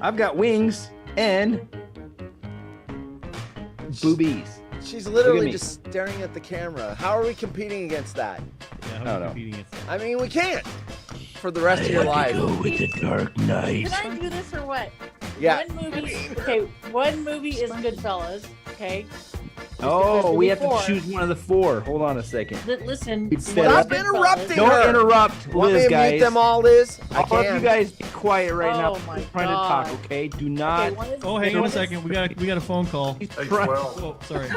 I've got wings and boobies. She's Look literally at me. just staring at the camera. How are we competing against that? Yeah, I don't know. competing against that? I mean, we can't. For the rest of your life. with the Dark Knight. Can I do this or what? Yeah. One movie is Goodfellas. Okay. Oh, we have to Four. choose one of the four. Hold on a second. Listen. It's one is Stop Goodfellas. interrupting Don't her. interrupt Want me Liz, to guys. mute them all, Liz? I All of you can. guys be quiet right now. Oh my He's trying God. to talk, okay? Do not. Okay, one is- Oh, hang on one a is- second. We got a phone call. He's trying- Oh, sorry.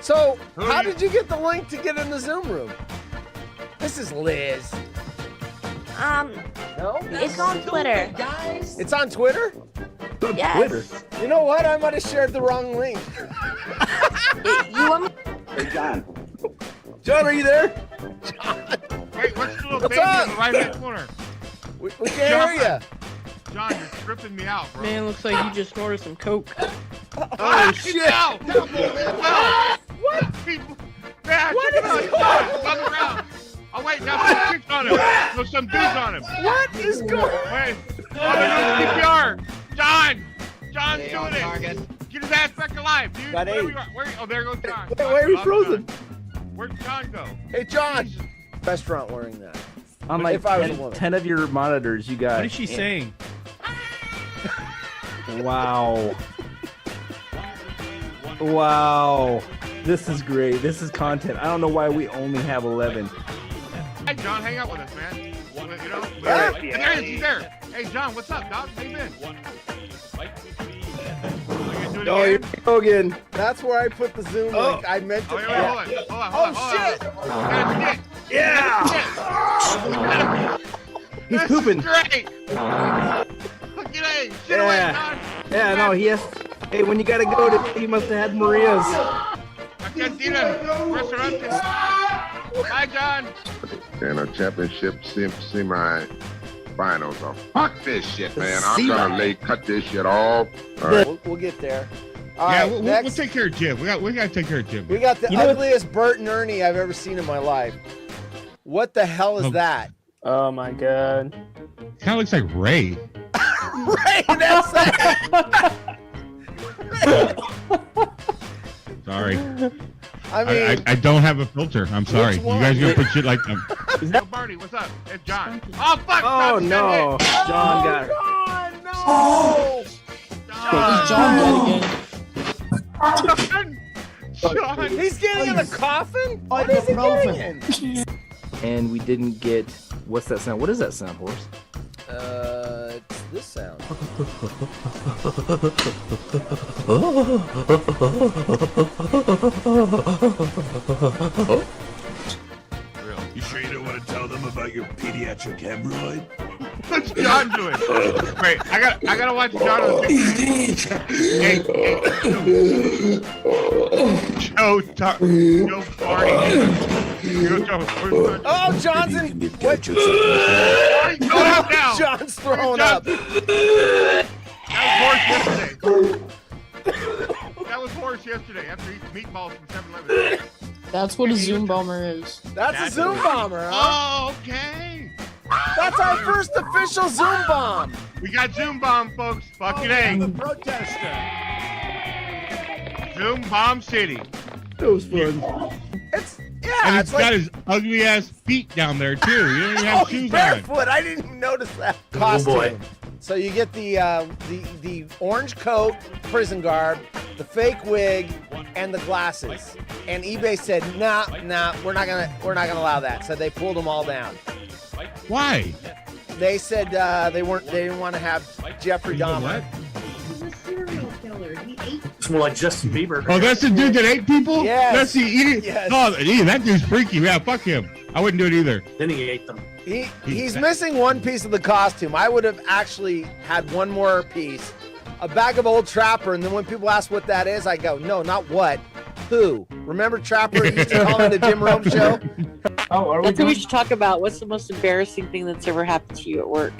So, how did you get the link to get in the Zoom room? This is Liz. No? It's on Twitter. It's on Twitter? Yes. Twitter. You know what? I might have shared the wrong link. You want me? Hey, John. John, are you there? Wait, what's the little What's baby up? in the right-hand corner? We can't hear John, you're tripping me out, bro. Man, looks like you just snorted some coke. Oh, shit! No! What? Man, what check it out. He's on the ground. Oh, wait, now some chicks on him. There's some dudes on him. you. What is going on? Wait. Oh, they're doing CPR. John! John's doing it. Get his ass back alive, dude. Got Where eight. we are? Oh, there goes John. Wait, why are we Lost frozen? John. Where'd John go? Hey, John. Restaurant wearing that. On like If I was a 10, woman. 10 of your monitors, you got. What is she saying? Wow. Wow. This is great. This is content. I don't know why we only have 11. Hey, John, hang out with us, man. You know? Yeah. There he is. He's there. Hey, John, what's up, dog? How you been? Oh, here we go again. That's where I put the Zoom Oh. link. I meant to. Oh, wait, hold on. Hold on. shit. Yeah. He's pooping. Great. Look at that. Shit away, Yeah. John. Yeah, no, he has. Hey, when you gotta go to, he must have had Maria's. Cantina. Restaurant. Hi, John. And a championship semi-finals. So fuck this shit, man. I'm gonna cut this shit off. All right. We'll get there. All Yeah, right, we'll next, take care of Jim. We got to take care of Jim. we got the You know what- ugliest Bert and Ernie I've ever seen in my life. What the hell is Oh. that? Oh my god. Kind of looks like Ray. Right, that's Sorry. I mean, I don't have a filter. I'm sorry. Which You one? guys gonna put shit like them. Is that- Barney, what's up? It's John. Oh fuck! Oh no. John got her. God, no! John. He's getting in a coffin? What is he getting in? And we didn't get. What's that sound? What is that sound, horse? It's this sound. You sure you don't want to tell them about your pediatric hemorrhoid? What's John doing? Wait, I gotta watch John on the Hey, Joe Barney. Oh, John's in. What? Barney's going up now. John's throwing John- up. That was horse yesterday after eating meatballs from 7-Eleven. That's what a Zoom bomber is. That's a Zoom bomber, huh? Oh, okay. That's our first official Zoom bomb. We got Zoom Bomb, folks. Fucking A. Protester. Zoom Bomb City. That was fun. It's And yeah. it's It's like got his ugly ass feet down there, too. You don't even have oh, he's shoes on. barefoot. I didn't even notice that costume. boy. So you get the orange coat, prison garb, the fake wig, and the glasses. And eBay said, nah, we're not gonna allow that. So they pulled them all down. Why? They said they didn't want to have Jeffrey Dahmer. It's more like Justin Bieber. Oh, that's the dude that ate people? Yes. That's the eating. Yes. Oh, that dude's freaky. Yeah, fuck him. I wouldn't do it either. Then he ate them. He's missing one piece of the costume. I would have actually had one more piece, a bag of Old Trapper, and then when people ask what that is, I go, no, not what, who. Remember Trapper used to call in the Jim Rome show? Oh, are we That's what we going? should talk about. What's the most embarrassing thing that's ever happened to you at work?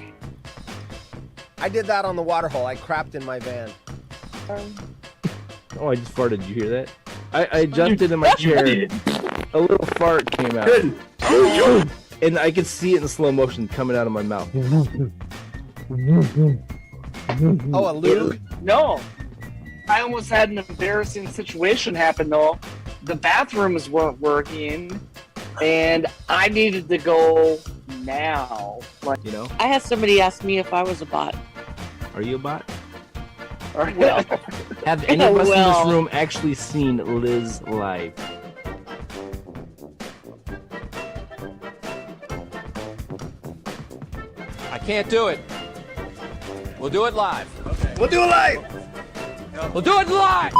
I did that on the water hole. I crapped in my van. Oh, I just farted. Did you hear that? I jumped into my chair. A little fart came out. And I could see it in slow motion coming out of my mouth. Oh, a lube? No. I almost had an embarrassing situation happen, though. The bathrooms weren't working, and I needed to go now. Like, You know? I had somebody ask me if I was a bot. Are you a bot? well, Have any of us in Well. this room actually seen Liz live? I can't do it. We'll do it live. We'll do it live. We'll do it live.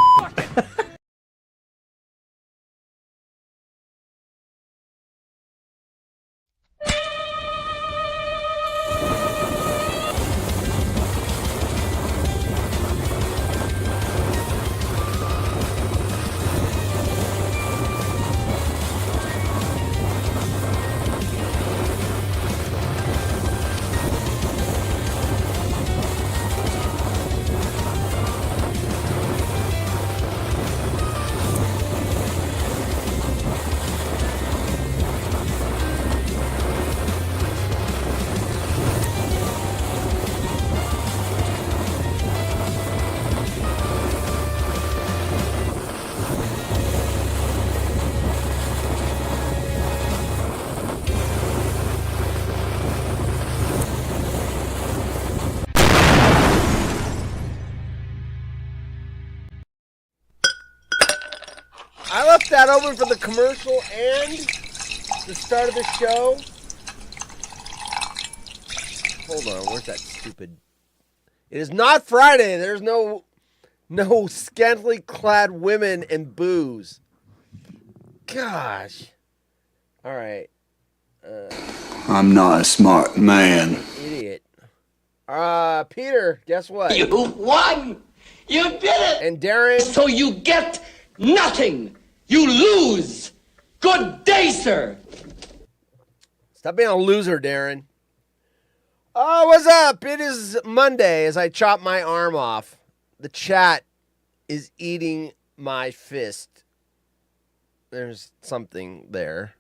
I left that open for the commercial and the start of the show. Hold on, where's that stupid? It is not Friday. There's no scantily clad women and booze. Gosh. All right. I'm not a smart man. Idiot. Peter, guess what? You won. You did it. And Darren. So you get nothing. You lose. Good day, sir. Stop being a loser, Darren. Oh, what's up? It is Monday as I chop my arm off. The chat is eating my fist. There's something there.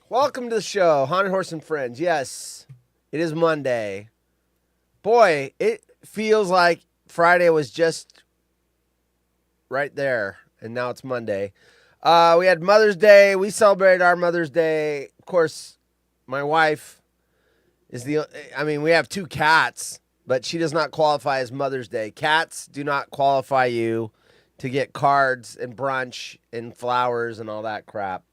Welcome to the show, Haunted Horse and Friends. Yes, it is Monday. Boy, it feels like Friday was just right there, and now it's Monday. We had Mother's Day. We celebrated our Mother's Day. Of course, my wife is we have 2 cats, but she does not qualify as Mother's Day. Cats do not qualify you to get cards and brunch and flowers and all that crap.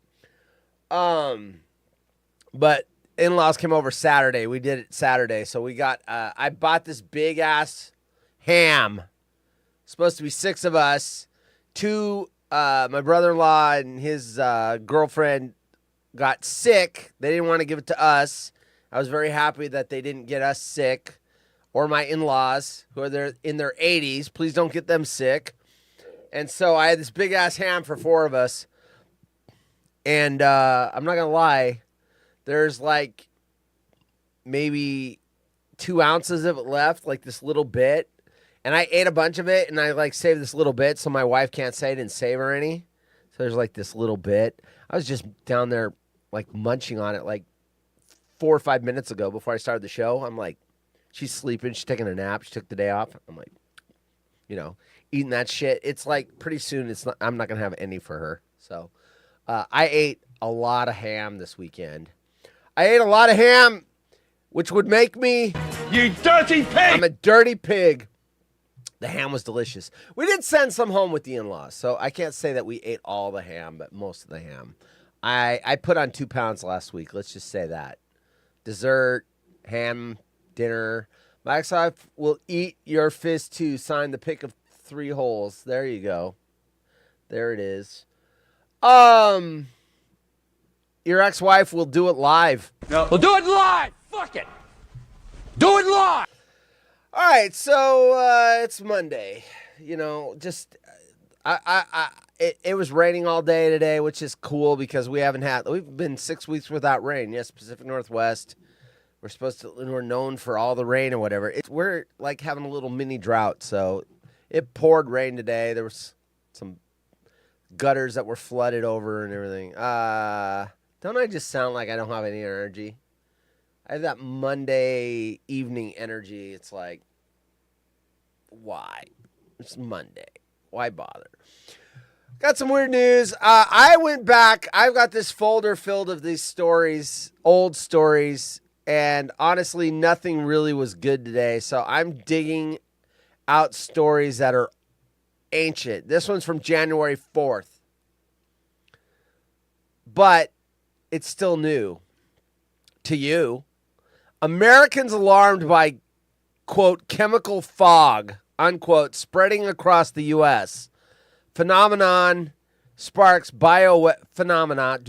But in-laws came over Saturday. We did it Saturday. So we got, I bought this big ass ham. Supposed to be 6 of us. 2, my brother-in-law and his girlfriend got sick. They didn't want to give it to us. I was very happy that they didn't get us sick, or my in-laws who are in their 80s. Please don't get them sick. And so I had this big ass ham for 4 of us. And I'm not gonna lie, there's like maybe 2 ounces of it left, like this little bit. And I ate a bunch of it, and I like saved this little bit so my wife can't say I didn't save her any. So there's like this little bit. I was just down there like munching on it like 4 or 5 minutes ago before I started the show. I'm like, she's sleeping, she's taking a nap, she took the day off. I'm like, eating that shit. It's like pretty soon I'm not gonna have any for her. So I ate a lot of ham this weekend. I ate a lot of ham, which would make me, You dirty pig! I'm a dirty pig. The ham was delicious. We did send some home with the in-laws, so I can't say that we ate all the ham, but most of the ham. I put on 2 pounds last week. Let's just say that. Dessert, ham, dinner. My ex-wife will eat your fist too. Sign the pick of 3 holes. There you go. There it is. Your ex-wife will do it live. No. We'll do it live. Fuck it. Do it live. All right, so it's Monday. It was raining all day today, which is cool because we've been 6 weeks without rain. Yes, Pacific Northwest. We're known for all the rain or whatever. We're like having a little mini drought, so it poured rain today. There was some gutters that were flooded over and everything. Don't I just sound like I don't have any energy? I have that Monday evening energy. It's like, why? It's Monday. Why bother? Got some weird news. I went back. I've got this folder filled of these stories, old stories, and honestly, nothing really was good today. So I'm digging out stories that are ancient. This one's from January 4th. But it's still new to you. Americans alarmed by, quote, chemical fog, unquote, spreading across the U.S. Phenomenon sparks Phenomenon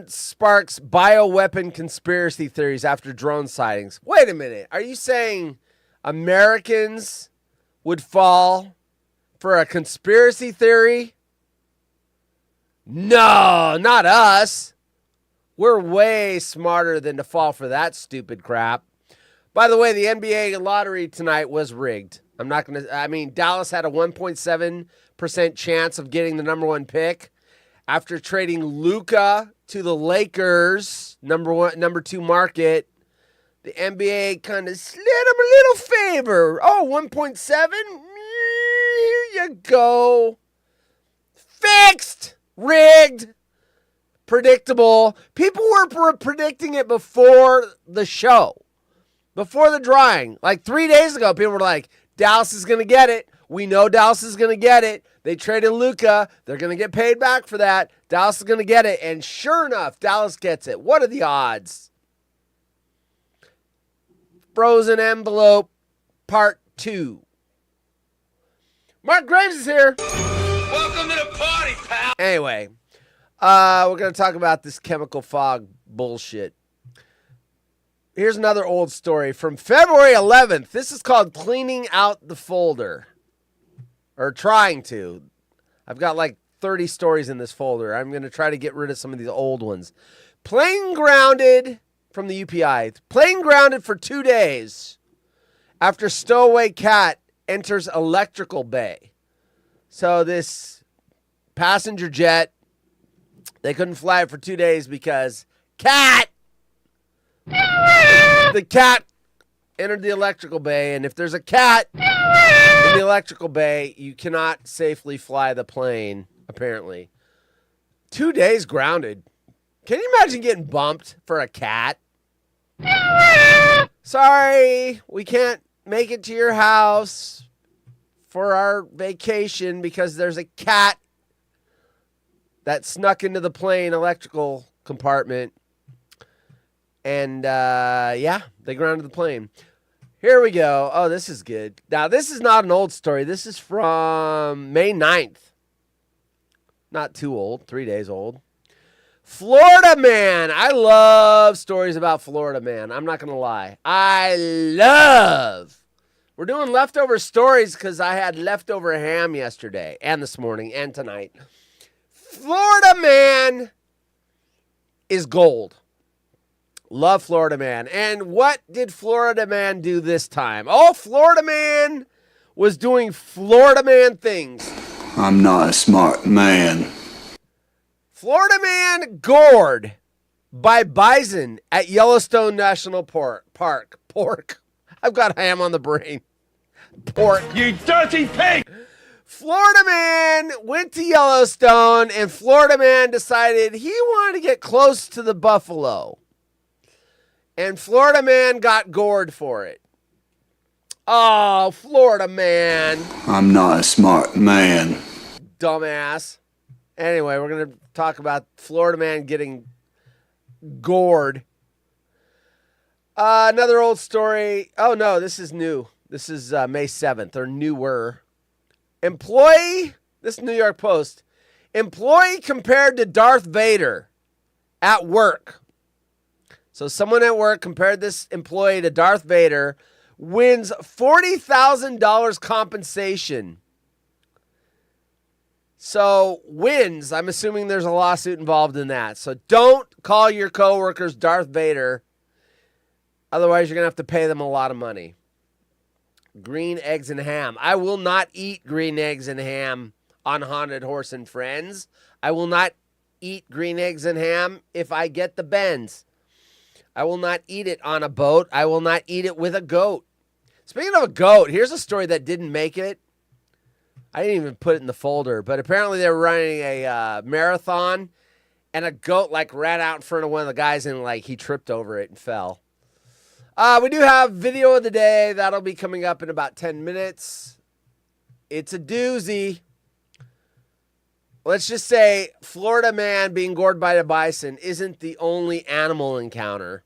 sparks bioweapon conspiracy theories after drone sightings. Wait a minute. Are you saying Americans would fall for a conspiracy theory? No, not us. We're way smarter than to fall for that stupid crap. By the way, the NBA lottery tonight was rigged. Dallas had a 1.7% chance of getting the number one pick after trading Luka to the Lakers, number two market. The NBA kind of slid him a little favor. Oh, 1.7? Here you go. Fixed. Rigged. Predictable. People were predicting it before the show. Before the drawing. Like 3 days ago, people were like, Dallas is going to get it. We know Dallas is going to get it. They traded Luka. They're going to get paid back for that. Dallas is going to get it. And sure enough, Dallas gets it. What are the odds? Frozen envelope part 2. Mark Graves is here. Welcome to the party, pal. Anyway, we're going to talk about this chemical fog bullshit. Here's another old story from February 11th. This is called Cleaning Out the Folder. Or trying to. I've got like 30 stories in this folder. I'm going to try to get rid of some of these old ones. Plane grounded from the UPI. Plane grounded for 2 days after stowaway cat enters electrical bay. So this passenger jet, they couldn't fly it for 2 days because the cat entered the electrical bay, and if there's a cat in the electrical bay, you cannot safely fly the plane, apparently. 2 days grounded. Can you imagine getting bumped for a cat? Sorry, we can't make it to your house for our vacation because there's a cat that snuck into the plane electrical compartment. And, they grounded the plane. Here we go. Oh, this is good. Now, this is not an old story. This is from May 9th. Not too old. 3 days old. Florida man. I love stories about Florida man. I'm not going to lie. We're doing leftover stories because I had leftover ham yesterday and this morning and tonight. Florida man is gold. Love Florida man. And what did Florida man do this time? Oh, Florida man was doing Florida man things. I'm not a smart man. Florida man gored by bison at Yellowstone National Park. Pork. I've got ham on the brain. Pork. You dirty pig! Florida man went to Yellowstone, and Florida man decided he wanted to get close to the buffalo. And Florida man got gored for it. Oh, Florida man. I'm not a smart man. Dumbass. Anyway, we're going to talk about Florida man getting gored. Another old story. Oh, no, this is new. This is May 7th, or newer. Employee, this New York Post, employee compared to Darth Vader at work. So someone at work compared this employee to Darth Vader, wins $40,000 compensation. So wins, I'm assuming there's a lawsuit involved in that. So don't call your coworkers Darth Vader. Otherwise, you're going to have to pay them a lot of money. Green eggs and ham. I will not eat green eggs and ham on Haunted Horse and Friends. I will not eat green eggs and ham if I get the bends. I will not eat it on a boat. I will not eat it with a goat. Speaking of a goat, here's a story that didn't make it. I didn't even put it in the folder, but apparently they were running a marathon, and a goat like ran out in front of one of the guys, and like he tripped over it and fell. We do have video of the day. That'll be coming up in about 10 minutes. It's a doozy. Let's just say Florida man being gored by a bison isn't the only animal encounter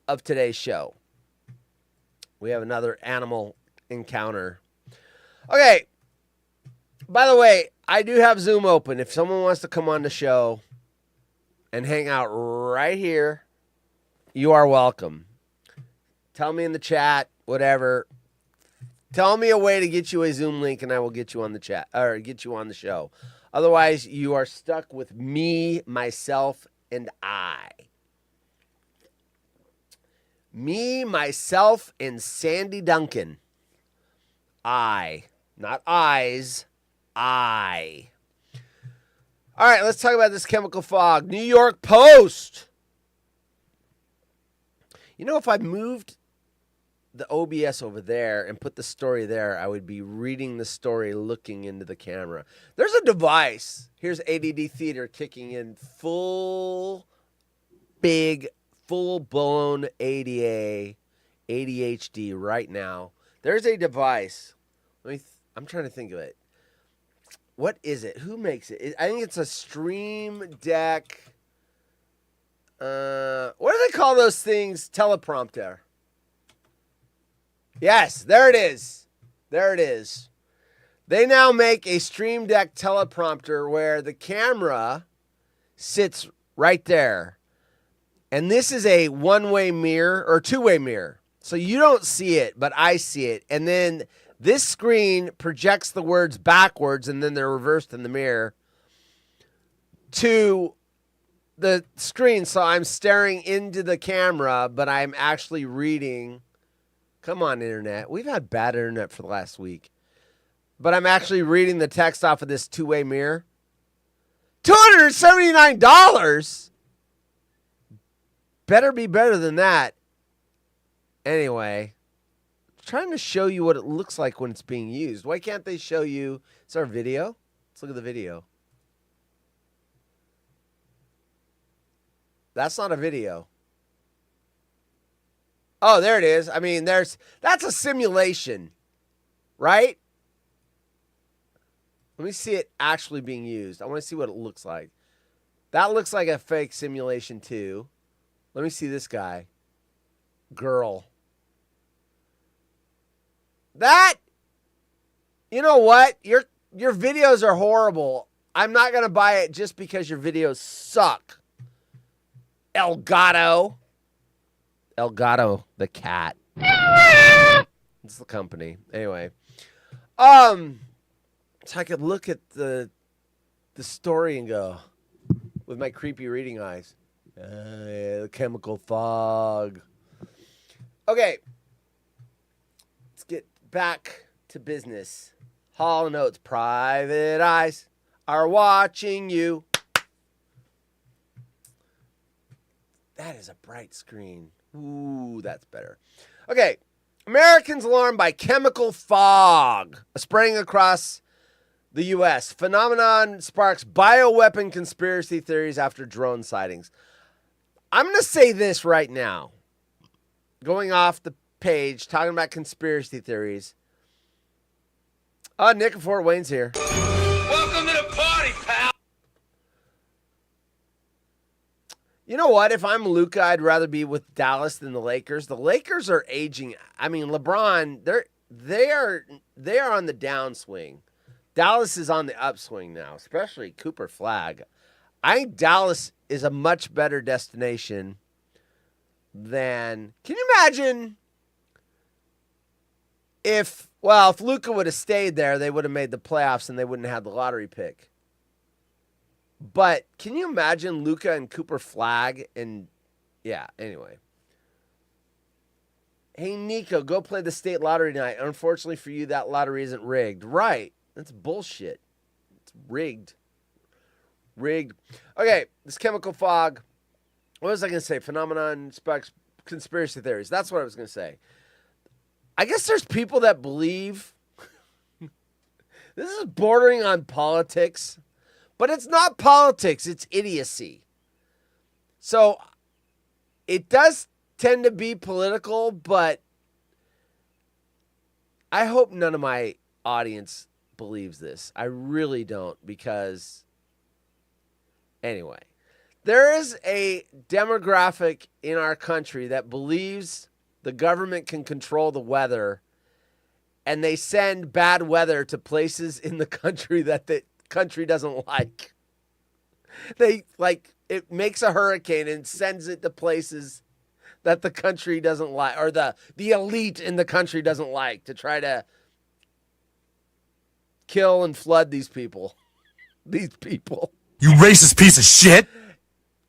of today's show. We have another animal encounter. Okay. By the way, I do have Zoom open. If someone wants to come on the show and hang out right here, you are welcome. Tell me in the chat, whatever. Tell me a way to get you a Zoom link, and I will get you on the chat or get you on the show. Otherwise, you are stuck with me, myself, and I. Me, myself, and Sandy Duncan. I. Not eyes. I. All right, let's talk about this chemical fog. New York Post. You know, if I moved the OBS over there and put the story there, I would be reading the story looking into the camera. There's a device. Here's ADD Theater kicking in full-blown ADHD right now. There's a device. I'm trying to think of it. What is it? Who makes it? I think it's a Stream Deck. What do they call those things? Teleprompter. Yes, there it is. There it is. They now make a Stream Deck teleprompter where the camera sits right there. And this is a one-way mirror or two-way mirror. So you don't see it, but I see it. And then this screen projects the words backwards, and then they're reversed in the mirror to the screen. So I'm staring into the camera, but I'm actually reading. Come on, internet. We've had bad internet for the last week. But I'm actually reading the text off of this two-way mirror. $279? Better be better than that. Anyway, trying to show you what it looks like when it's being used. Why can't they show you? It's our video. Let's look at the video. That's not a video. Oh, there it is. I mean, that's a simulation, right? Let me see it actually being used. I want to see what it looks like. That looks like a fake simulation too. Let me see this guy. Girl. That, you know what? Your videos are horrible. I'm not going to buy it just because your videos suck. Elgato. Elgato, the cat. It's the company. Anyway. So I could look at the story and go, with my creepy reading eyes. Yeah, the chemical fog. Okay. Let's get back to business. Hall & Oates, private eyes are watching you. That is a bright screen. Ooh, that's better. Okay. Americans alarmed by chemical fog spreading across the U.S. Phenomenon sparks bioweapon conspiracy theories after drone sightings. I'm going to say this right now. Going off the page, talking about conspiracy theories. Nick of Fort Wayne's here. Welcome to the party, pal. You know what? If I'm Luka, I'd rather be with Dallas than the Lakers. The Lakers are aging. I mean, LeBron, they are on the downswing. Dallas is on the upswing now, especially Cooper Flag. I think Dallas is a much better destination than. Can you imagine if Luka would have stayed there, they would have made the playoffs and they wouldn't have had the lottery pick. But can you imagine Luka and Cooper Flag? And yeah, anyway. Hey, Nico, go play the state lottery tonight. Unfortunately for you, that lottery isn't rigged. Right. That's bullshit. It's rigged. Rigged. Okay, this chemical fog. What was I going to say? Phenomenon, specs, conspiracy theories. That's what I was going to say. I guess there's people that believe this is bordering on politics, but it's not politics. It's idiocy. So it does tend to be political, but I hope none of my audience believes this. I really don't, because anyway, there is a demographic in our country that believes the government can control the weather, and they send bad weather to places in the country that the country doesn't like. It makes a hurricane and sends it to places that the country doesn't like, or the elite in the country doesn't like, to try to kill and flood these people. These people. You racist piece of shit.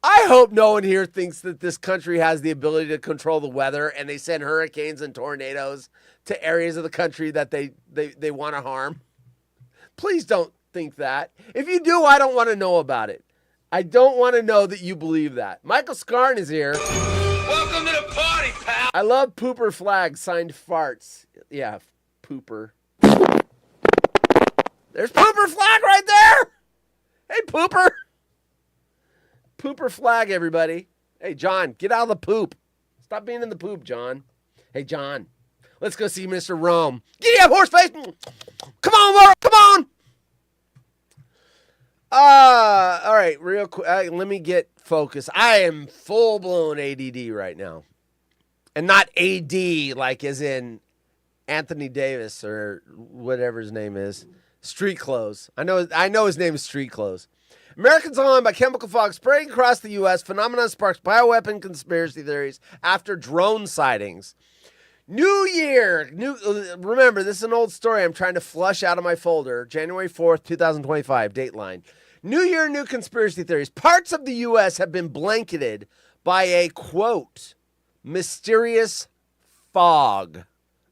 I hope no one here thinks that this country has the ability to control the weather and they send hurricanes and tornadoes to areas of the country that they want to harm. Please don't think that. If you do, I don't want to know about it. I don't want to know that you believe that. Michael Scarn is here. Welcome to the party, pal. I love Pooper Flag, signed farts. Yeah, Pooper. There's Pooper Flag right there. Hey, Pooper. Pooper Flag, everybody. Hey, John, get out of the poop. Stop being in the poop, John. Hey, John, let's go see Mr. Rome. Giddy up, horse face. Come on, Laura. Come on. All right, real quick. Let me get focused. I am full-blown ADD right now. And not AD, like as in Anthony Davis or whatever his name is. Street Clothes. I know his name is Street Clothes. Americans on by chemical fog spreading across the U.S. Phenomenon sparks bioweapon conspiracy theories after drone sightings. New year. Remember, this is an old story I'm trying to flush out of my folder. January 4th, 2025, Dateline. New year, new conspiracy theories. Parts of the U.S. have been blanketed by a, quote, mysterious fog,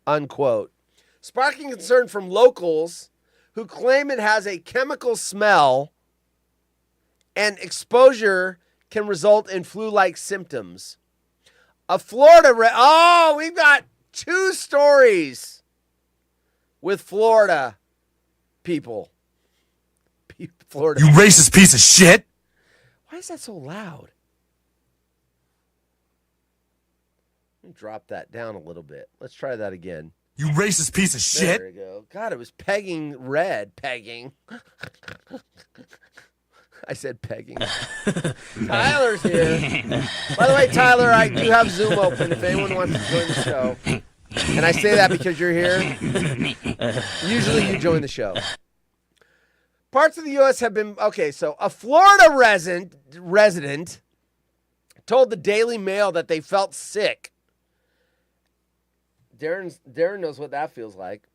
unquote, sparking concern from locals who claim it has a chemical smell and exposure can result in flu-like symptoms. A Florida... we've got 2 stories with Florida people. Florida. You racist piece of shit. Why is that so loud? Let me drop that down a little bit. Let's try that again. You racist piece of shit. There we go. God, it was pegging red. Pegging. I said pegging. Tyler's here. By the way, Tyler, I do have Zoom open if anyone wants to join the show. And I say that because you're here. Usually you join the show. Parts of the U.S. have been... Okay, so a Florida resident told the Daily Mail that they felt sick. Darren knows what that feels like.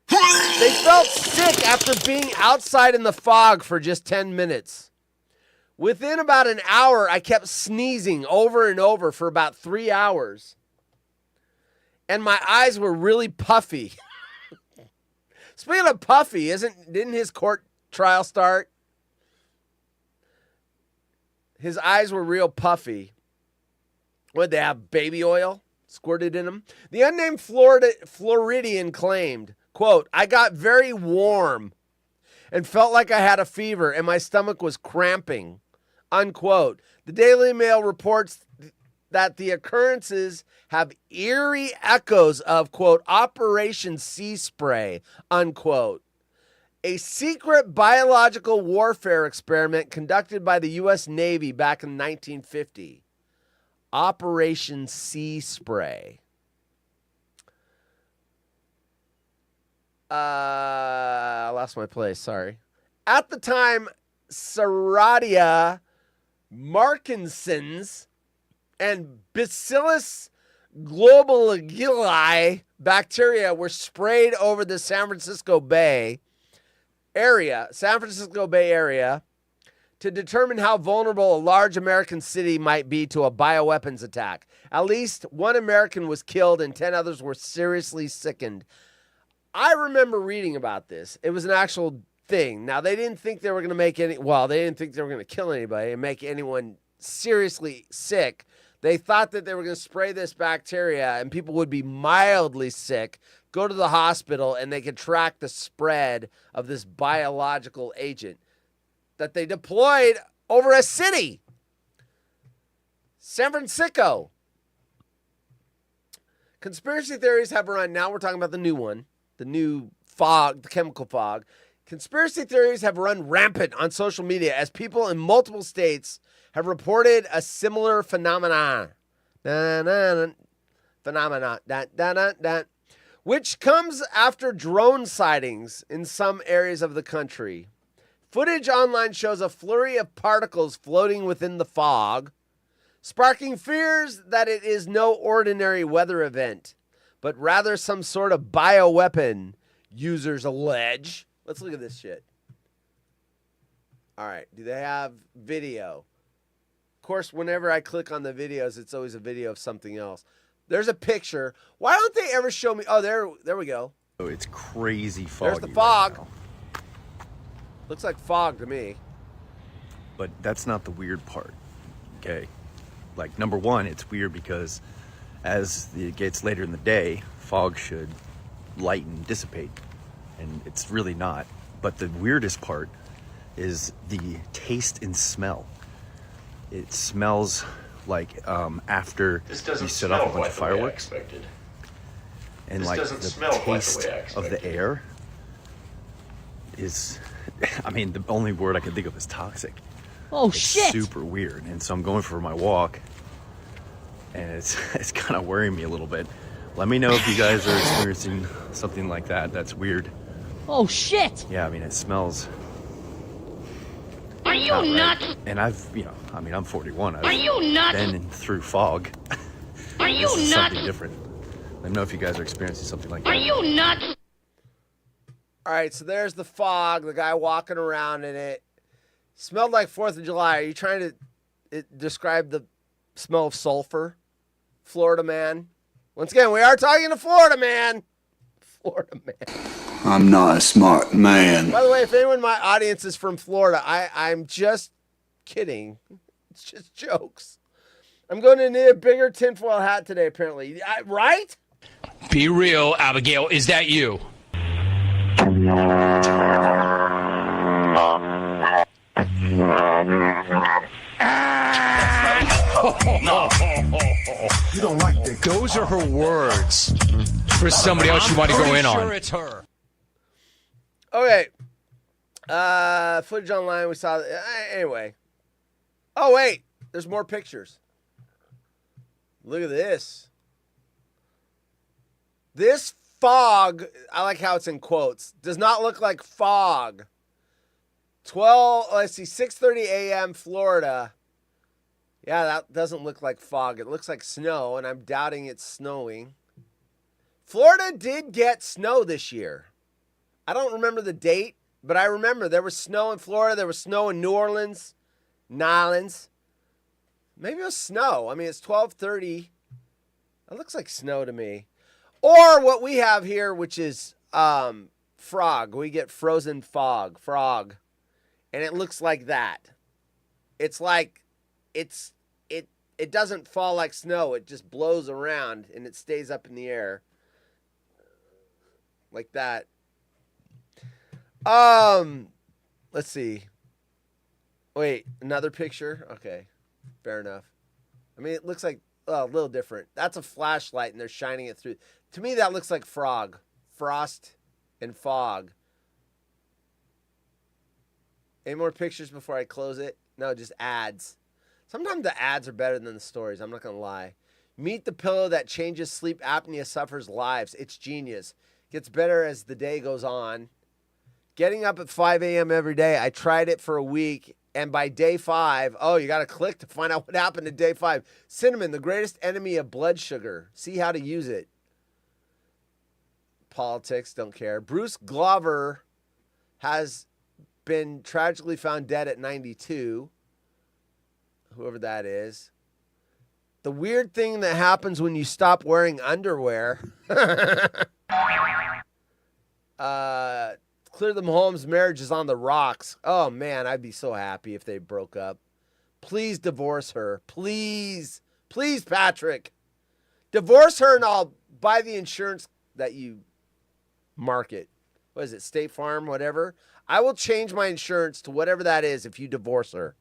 They felt sick after being outside in the fog for just 10 minutes. Within about an hour, I kept sneezing over and over for about 3 hours. And my eyes were really puffy. Speaking of puffy, didn't his court trial start? His eyes were real puffy. What, they have baby oil squirted in them? The unnamed Floridian claimed, quote, I got very warm and felt like I had a fever and my stomach was cramping, unquote. The Daily Mail reports that the occurrences have eerie echoes of, quote, Operation Sea Spray, unquote, a secret biological warfare experiment conducted by the U.S. Navy back in 1950. Operation Sea Spray. I lost my place, sorry. At the time, Serratia markinsons and Bacillus globuligi bacteria were sprayed over the San Francisco Bay Area to determine how vulnerable a large American city might be to a bioweapons attack. At least 1 American was killed and 10 others were seriously sickened. I remember reading about this. It was an actual thing. Now, they didn't think they were going to make they didn't think they were going to kill anybody and make anyone seriously sick. They thought that they were going to spray this bacteria and people would be mildly sick, go to the hospital, and they could track the spread of this biological agent that they deployed over a city, San Francisco. Conspiracy theories have run. Now we're talking about the new one, the new fog, the chemical fog. Conspiracy theories have run rampant on social media as people in multiple states have reported a similar phenomenon. Which comes after drone sightings in some areas of the country. Footage online shows a flurry of particles floating within the fog, sparking fears that it is no ordinary weather event, but rather some sort of bioweapon, users allege. Let's look at this shit. All right, do they have video? Of course, whenever I click on the videos, it's always a video of something else. There's a picture. Why don't they ever show me? Oh, there we go. Oh, it's crazy foggy. There's the fog. Right now. Looks like fog to me. But that's not the weird part, okay? Like, number one, it's weird because as it gets later in the day, fog should lighten, dissipate, and it's really not. But the weirdest part is the taste and smell. It smells like after you set off a bunch of fireworks, and like the taste of the air is, I mean, the only word I can think of is toxic. Oh, it's shit. super weird. And so I'm going for my walk, and it's kind of worrying me a little bit. Let me know if you guys are experiencing something like that. That's weird. Oh, shit. Yeah, I mean, it smells. Are you not nuts? right. And I'm 41. Are you nuts? Been through fog. Are you This is nuts? something different. Let me know if you guys are experiencing something like that. Are you nuts? All right, so there's the fog, the guy walking around in it. Smelled like 4th of July. Are you trying to describe the smell of sulfur? Florida man. Once again, we are talking to Florida man. Florida man. I'm not a smart man. By the way, if anyone in my audience is from Florida, I'm just kidding. It's just jokes. I'm going to need a bigger tinfoil hat today, apparently. Right? Be real, Abigail. Is that you? You don't like that. Those are her words for somebody else you want to go in on. Sure, it's her. Okay. Footage online. We saw. Anyway. Oh, wait. There's more pictures. Look at this. This fog, I like how it's in quotes, does not look like fog. 6:30 a.m. Florida. Yeah, that doesn't look like fog. It looks like snow, and I'm doubting it's snowing. Florida did get snow this year. I don't remember the date, but I remember there was snow in Florida. There was snow in New Orleans, Nolens. Maybe it was snow. I mean, it's 12:30. It looks like snow to me. Or what we have here, which is frog. We get frozen frog. And it looks like that. It's like it doesn't fall like snow. It just blows around and it stays up in the air. Like that. Let's see. Wait, another picture? Okay. Fair enough. I mean, it looks like a little different. That's a flashlight and they're shining it through. To me, that looks like frog. Frost and fog. Any more pictures before I close it? No, just ads. Sometimes the ads are better than the stories. I'm not going to lie. Meet the pillow that changes sleep apnea sufferers' lives. It's genius. Gets better as the day goes on. Getting up at 5 a.m. every day. I tried it for a week. And by day 5, you got to click to find out what happened to day 5. Cinnamon, the greatest enemy of blood sugar. See how to use it. Politics, don't care. Bruce Glover has been tragically found dead at 92. Whoever that is. The weird thing that happens when you stop wearing underwear. Clear the Mahomes marriage is on the rocks. Oh, man, I'd be so happy if they broke up. Please divorce her. Please. Please, Patrick. Divorce her and I'll buy the insurance that you market. What is it, State Farm, whatever? I will change my insurance to whatever that is if you divorce her.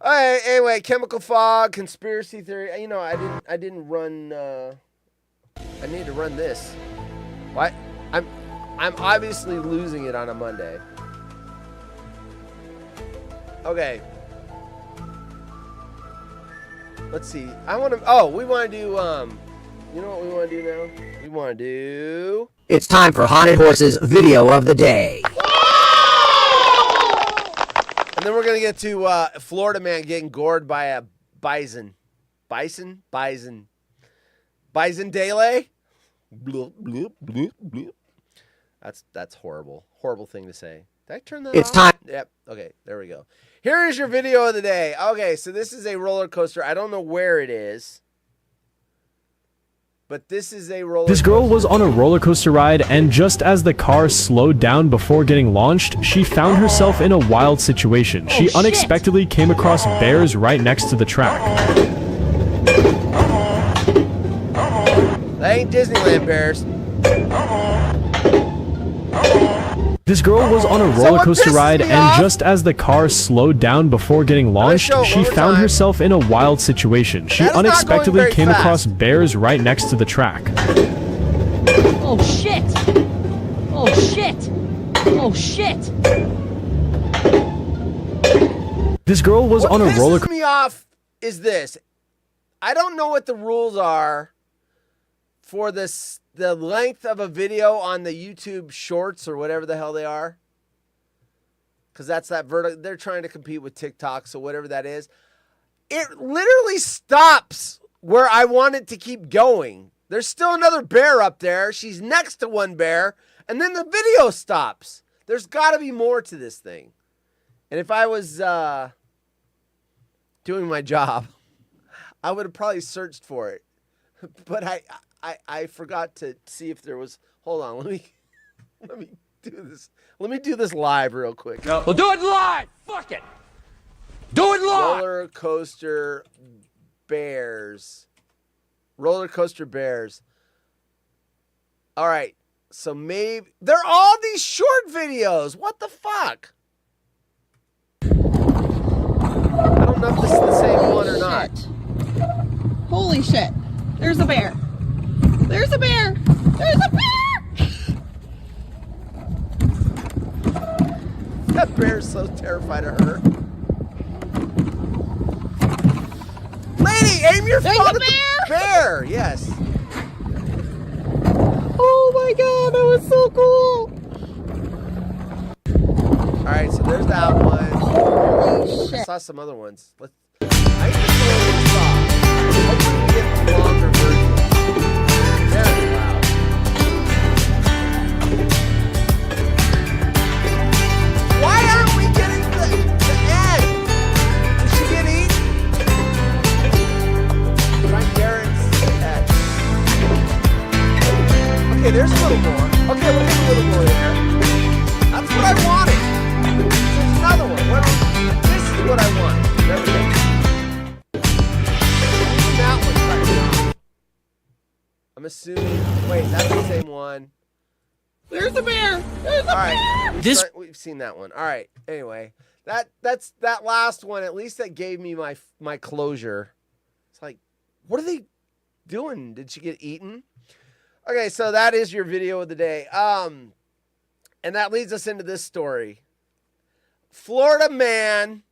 All right, anyway, chemical fog, conspiracy theory. You know, I didn't run, I need to run this. What? I'm obviously losing it on a Monday. Okay. Let's see. We want to do, you know what we want to do now? We want to do... It's time for Haunted Horses video of the day. And then we're going to get to Florida man getting gored by a bison. Bison? Bison. Bison Dele? Bloop, bloop, bloop, bloop. That's horrible. Horrible thing to say. Did I turn that It's off? time. Yep. Okay, there we go. Here is your video of the day. Okay, so this is a roller coaster. I don't know where it is. But this is a roller This girl was on a roller coaster ride, and just as the car slowed down before getting launched, she found herself in a wild situation. She unexpectedly came across bears right next to the track. That ain't Disneyland bears. This girl was on a roller coaster ride, and just as the car slowed down before getting launched, she found herself in a wild situation. She unexpectedly came across bears right next to the track. Oh shit! Oh shit! Oh shit! This girl was on a roller What pisses me off is this. I don't know what the rules are for this, the length of a video on the YouTube Shorts or whatever the hell they are. Because that's that vertical. They're trying to compete with TikTok, so whatever that is. It literally stops where I want it to keep going. There's still another bear up there. She's next to one bear. And then the video stops. There's got to be more to this thing. And if I was doing my job, I would have probably searched for it. But I forgot to see if there was. Hold on, let me do this. Let me do this live real quick. No. Well, do it live. Fuck it. Do it live. Roller coaster bears. Roller coaster bears. All right. So maybe they're all these short videos. What the fuck? I don't know if this is the same one or not. Holy shit. There's a bear. There's a bear. There's a bear. That bear is so terrified of her. Lady, aim your phone at the bear. Yes. Oh my god, that was so cool. All right, so there's that one. Holy shit. I saw some other ones. I think this one was hopefully we get the longer version. Very loud. Why aren't we getting the end? Did she get eaten? Try Garrett's head. Okay, there's a little more. Okay, we'll get a little more there. That's what I wanted. There's another one. This is what I want. There we go. That one's right now. I'm assuming. Wait, that's the same one. There's a bear. There's a bear. We've seen that one. All right. Anyway, that's that last one. At least that gave me my closure. It's like, what are they doing? Did she get eaten? Okay, so that is your video of the day. And that leads us into this story. Florida man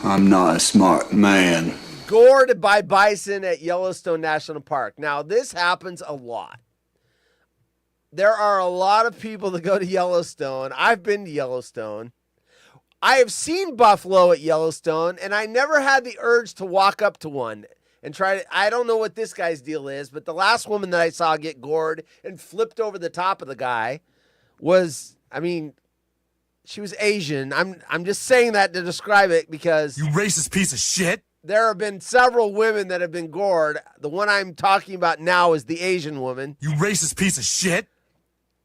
I'm not a smart man. gored by bison at Yellowstone National Park. Now, this happens a lot. There are a lot of people that go to Yellowstone. I've been to Yellowstone. I have seen buffalo at Yellowstone, and I never had the urge to walk up to one and try to. I don't know what this guy's deal is, but the last woman that I saw get gored and flipped over the top of the guy was, I mean, she was Asian. I'm just saying that to describe it because You racist piece of shit. there have been several women that have been gored. The one I'm talking about now is the Asian woman. You racist piece of shit.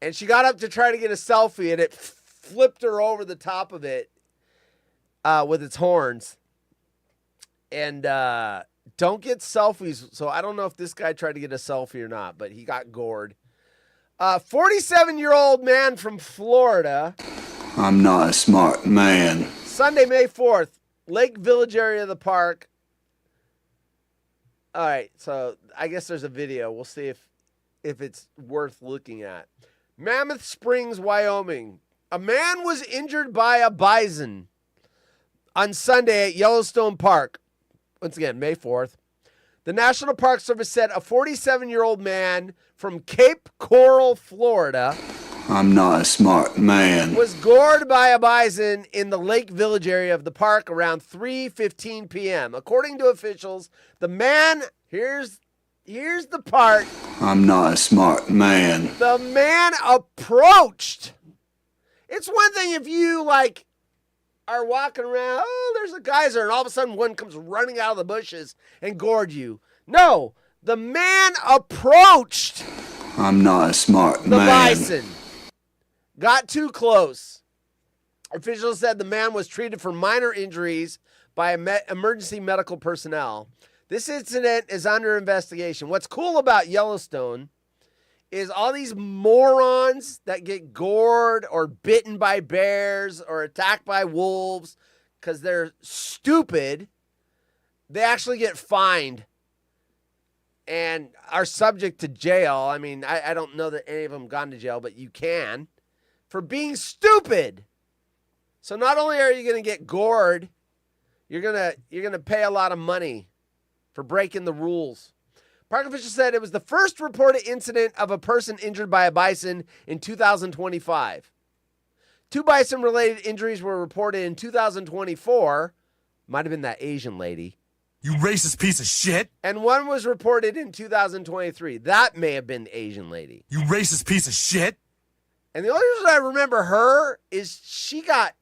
And she got up to try to get a selfie, and it flipped her over the top of it with its horns. And don't get selfies. So I don't know if this guy tried to get a selfie or not, but he got gored. 47-year-old man from Florida. I'm not a smart man. Sunday, May 4th, Lake Village area of the park. All right, so I guess there's a video. We'll see if it's worth looking at. Mammoth Springs, Wyoming. A man was injured by a bison on Sunday at Yellowstone Park. Once again, May 4th. The National Park Service said a 47-year-old man from Cape Coral, Florida, I'm not a smart man. was gored by a bison in the Lake Village area of the park around 3:15 p.m. According to officials, the man, here's the part. I'm not a smart man. The man approached. It's one thing if you are walking around, there's a geyser, and all of a sudden one comes running out of the bushes and gored you. No, the man approached I'm not a smart the man. bison. Got too close. Officials said the man was treated for minor injuries by emergency medical personnel. This incident is under investigation. What's cool about Yellowstone is all these morons that get gored or bitten by bears or attacked by wolves because they're stupid, they actually get fined and are subject to jail. I mean, I don't know that any of them gone to jail, but you can, for being stupid. So not only are you going to get gored, you're going to pay a lot of money for breaking the rules. Park officials said it was the first reported incident of a person injured by a bison in 2025. 2 bison-related injuries were reported in 2024. Might have been that Asian lady. You racist piece of shit. And 1 was reported in 2023. That may have been the Asian lady. You racist piece of shit. And the only reason I remember her is she got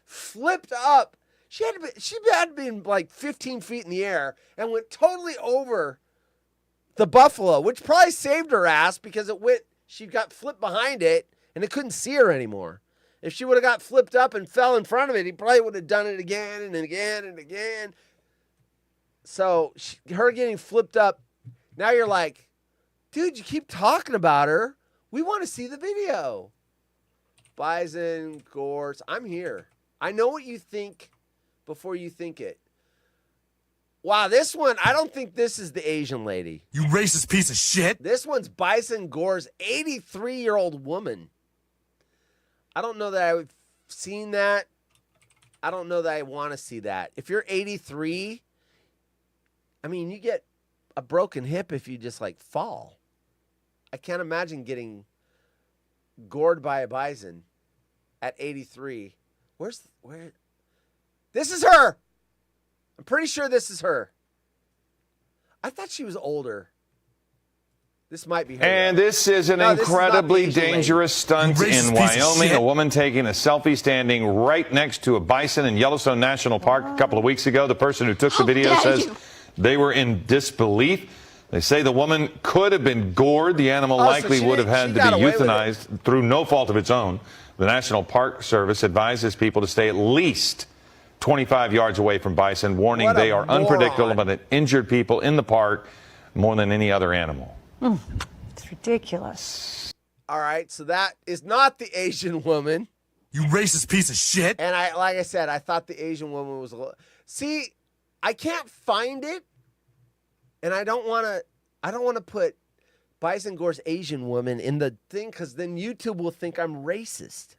flipped up. She had to be like 15 feet in the air and went totally over the buffalo, which probably saved her ass because she got flipped behind it and it couldn't see her anymore. If she would have got flipped up and fell in front of it, he probably would have done it again and again and again. So her getting flipped up, now you're like, dude, you keep talking about her. We want to see the video. Bison, gores, I'm here. I know what you think before you think it. Wow, this one, I don't think this is the Asian lady. You racist piece of shit. This one's Bison Gore's 83-year-old woman. I don't know that I've seen that. I don't know that I want to see that. If you're 83, I mean, you get a broken hip if you just fall. I can't imagine getting gored by a bison at 83. Where? This is her. I'm pretty sure this is her. I thought she was older. This might be her. And this is an incredibly dangerous stunt in Wyoming. A woman taking a selfie standing right next to a bison in Yellowstone National Park a couple of weeks ago. The person who took the video says they were in disbelief. They say the woman could have been gored. The animal likely would have had to be euthanized through no fault of its own. The National Park Service advises people to stay at least 25 yards away from bison, warning they are unpredictable and injured people in the park more than any other animal. It's ridiculous. All right, so that is not the Asian woman. You racist piece of shit. And like I said, I thought the Asian woman was a little... See, I can't find it, and I don't want to put Bison Gore's Asian woman in the thing because then YouTube will think I'm racist.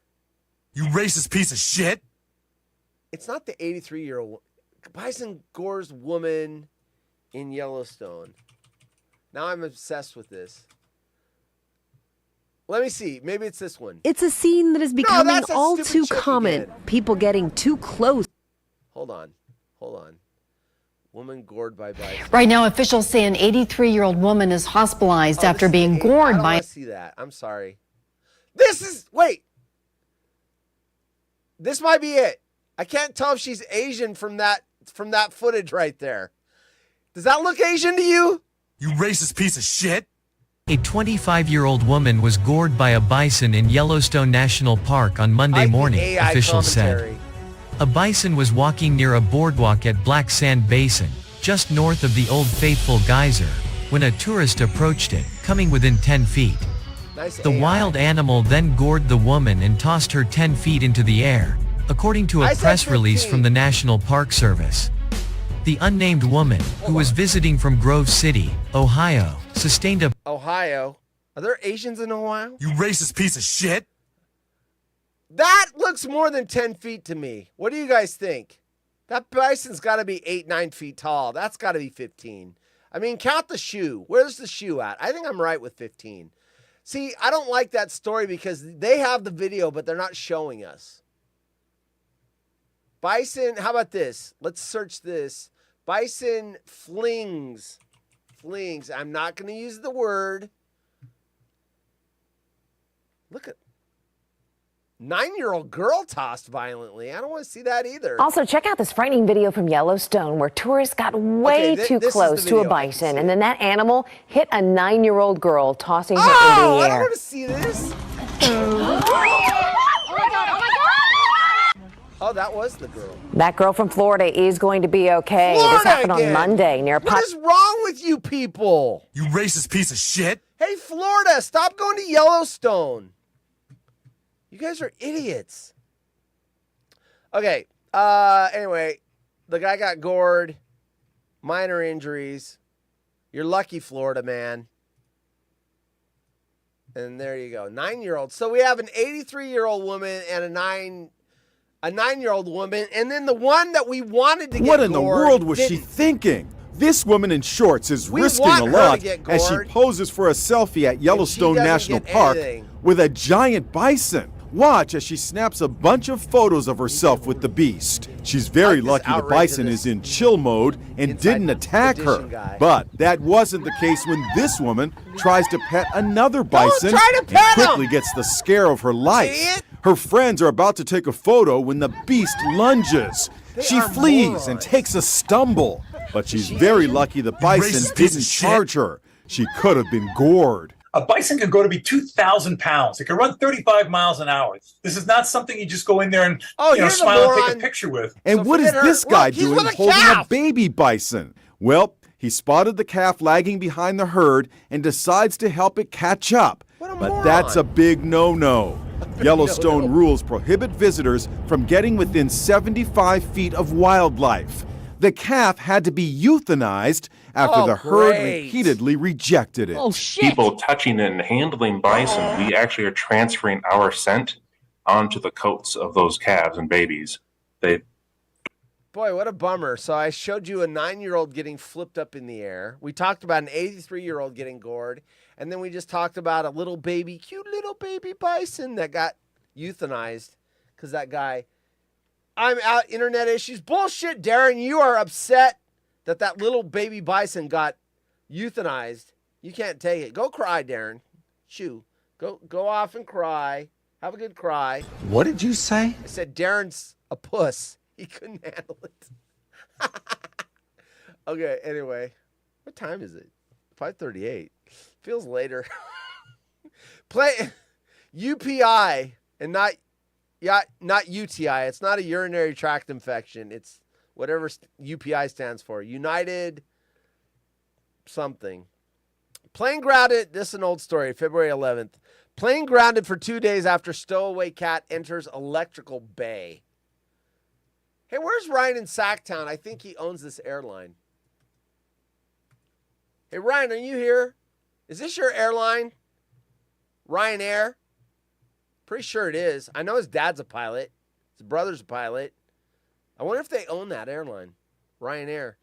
You racist piece of shit. It's not the 83-year-old Bison Gore's woman in Yellowstone. Now I'm obsessed with this. Let me see. Maybe it's this one. It's a scene that is becoming all too common. Again. People getting too close. Hold on. Woman gored by bison. Right now, officials say an 83-year-old woman is hospitalized after being gored by... I don't want to see that. I'm sorry. Wait. This might be it. I can't tell if she's Asian from that footage right there. Does that look Asian to you? You racist piece of shit. A 25-year-old woman was gored by a bison in Yellowstone National Park on Monday morning, AI officials commentary. said. A bison was walking near a boardwalk at Black Sand Basin, just north of the Old Faithful geyser, when a tourist approached it, coming within 10 feet. Nice The AI. wild animal then gored the woman and tossed her 10 feet into the air, according to I a said press release 15. from the National Park Service. The unnamed woman, who was visiting from Grove City, Ohio, sustained a Ohio. Are there Asians in Ohio? You racist piece of shit. That looks more than 10 feet to me. What do you guys think? That bison's got to be 8, 9 feet tall. That's got to be 15. I mean, count the shoe. Where's the shoe at? I think I'm right with 15. See, I don't like that story because they have the video, but they're not showing us. Bison, how about this? Let's search this. Bison flings. Flings. I'm not going to use the word. Look at 9-year-old girl tossed violently. I don't want to see that either. Also, check out this frightening video from Yellowstone where tourists got way too this is close the to a video. bison, and then that animal hit a 9-year-old girl, tossing her into Oh, the I don't air. want to see this. Oh my god, oh my god! Oh, that was the girl. That girl from Florida is going to be okay. Florida This happened again. on Monday near What is wrong with you people? You racist piece of shit. Hey, Florida, stop going to Yellowstone. You guys are idiots. Okay. Anyway, the guy got gored. Minor injuries. You're lucky, Florida man. And there you go. 9-year-old. So we have an 83-year-old woman and a 9-year-old woman, and then the one that we wanted to get What in the gored world was she didn't. thinking? This woman in shorts is We risking want a her to lot get as she gored. poses for a selfie at Yellowstone doesn't National get Park anything. with a giant bison. Watch as she snaps a bunch of photos of herself with the beast. She's very Like this lucky the outrage of bison this is in chill mode and inside didn't attack her. edition guy. But that wasn't the case when this woman tries to pet another bison try to and pet quickly him! gets the scare of her life. Idiot! Her friends are about to take a photo when the beast lunges. They She are flees morons. and takes a stumble, but she's very lucky the bison racist piece of didn't shit. charge her. She could have been gored. A bison can grow to be 2,000 pounds. It can run 35 miles an hour. This is not something you just go in there and here's a smile and take moron. a picture with. And So what is forget her. this guy Look, he's doing with a holding calf. a baby bison? Well, he spotted the calf lagging behind the herd and decides to help it catch up. But that's a big no-no. Yellowstone rules prohibit visitors from getting within 75 feet of wildlife. The calf had to be euthanized after Oh, the herd great. repeatedly rejected it. Oh shit! People touching and handling bison, we actually are transferring our scent onto the coats of those calves and babies. They Boy, what a bummer. So I showed you a 9-year-old getting flipped up in the air. We talked about an 83-year-old getting gored. And then we just talked about a little baby, cute little baby bison that got euthanized because that guy. I'm out, internet issues. Bullshit, Darren. You are upset that that little baby bison got euthanized. You can't take it. Go cry, Darren. Shoo. Go off and cry. Have a good cry. What did you say? I said Darren's a puss. He couldn't handle it. Okay, anyway. What time is it? 5:38. Feels later. Play UPI and not UTI. It's not a urinary tract infection. It's whatever UPI stands for. United something. Plane grounded. This is an old story. February 11th. Plane grounded for 2 days after stowaway cat enters electrical bay. Hey, where's Ryan in Sacktown? I think he owns this airline. Hey, Ryan, are you here? Is this your airline? Ryanair? Pretty sure it is. I know his dad's a pilot. His brother's a pilot. I wonder if they own that airline. Ryanair.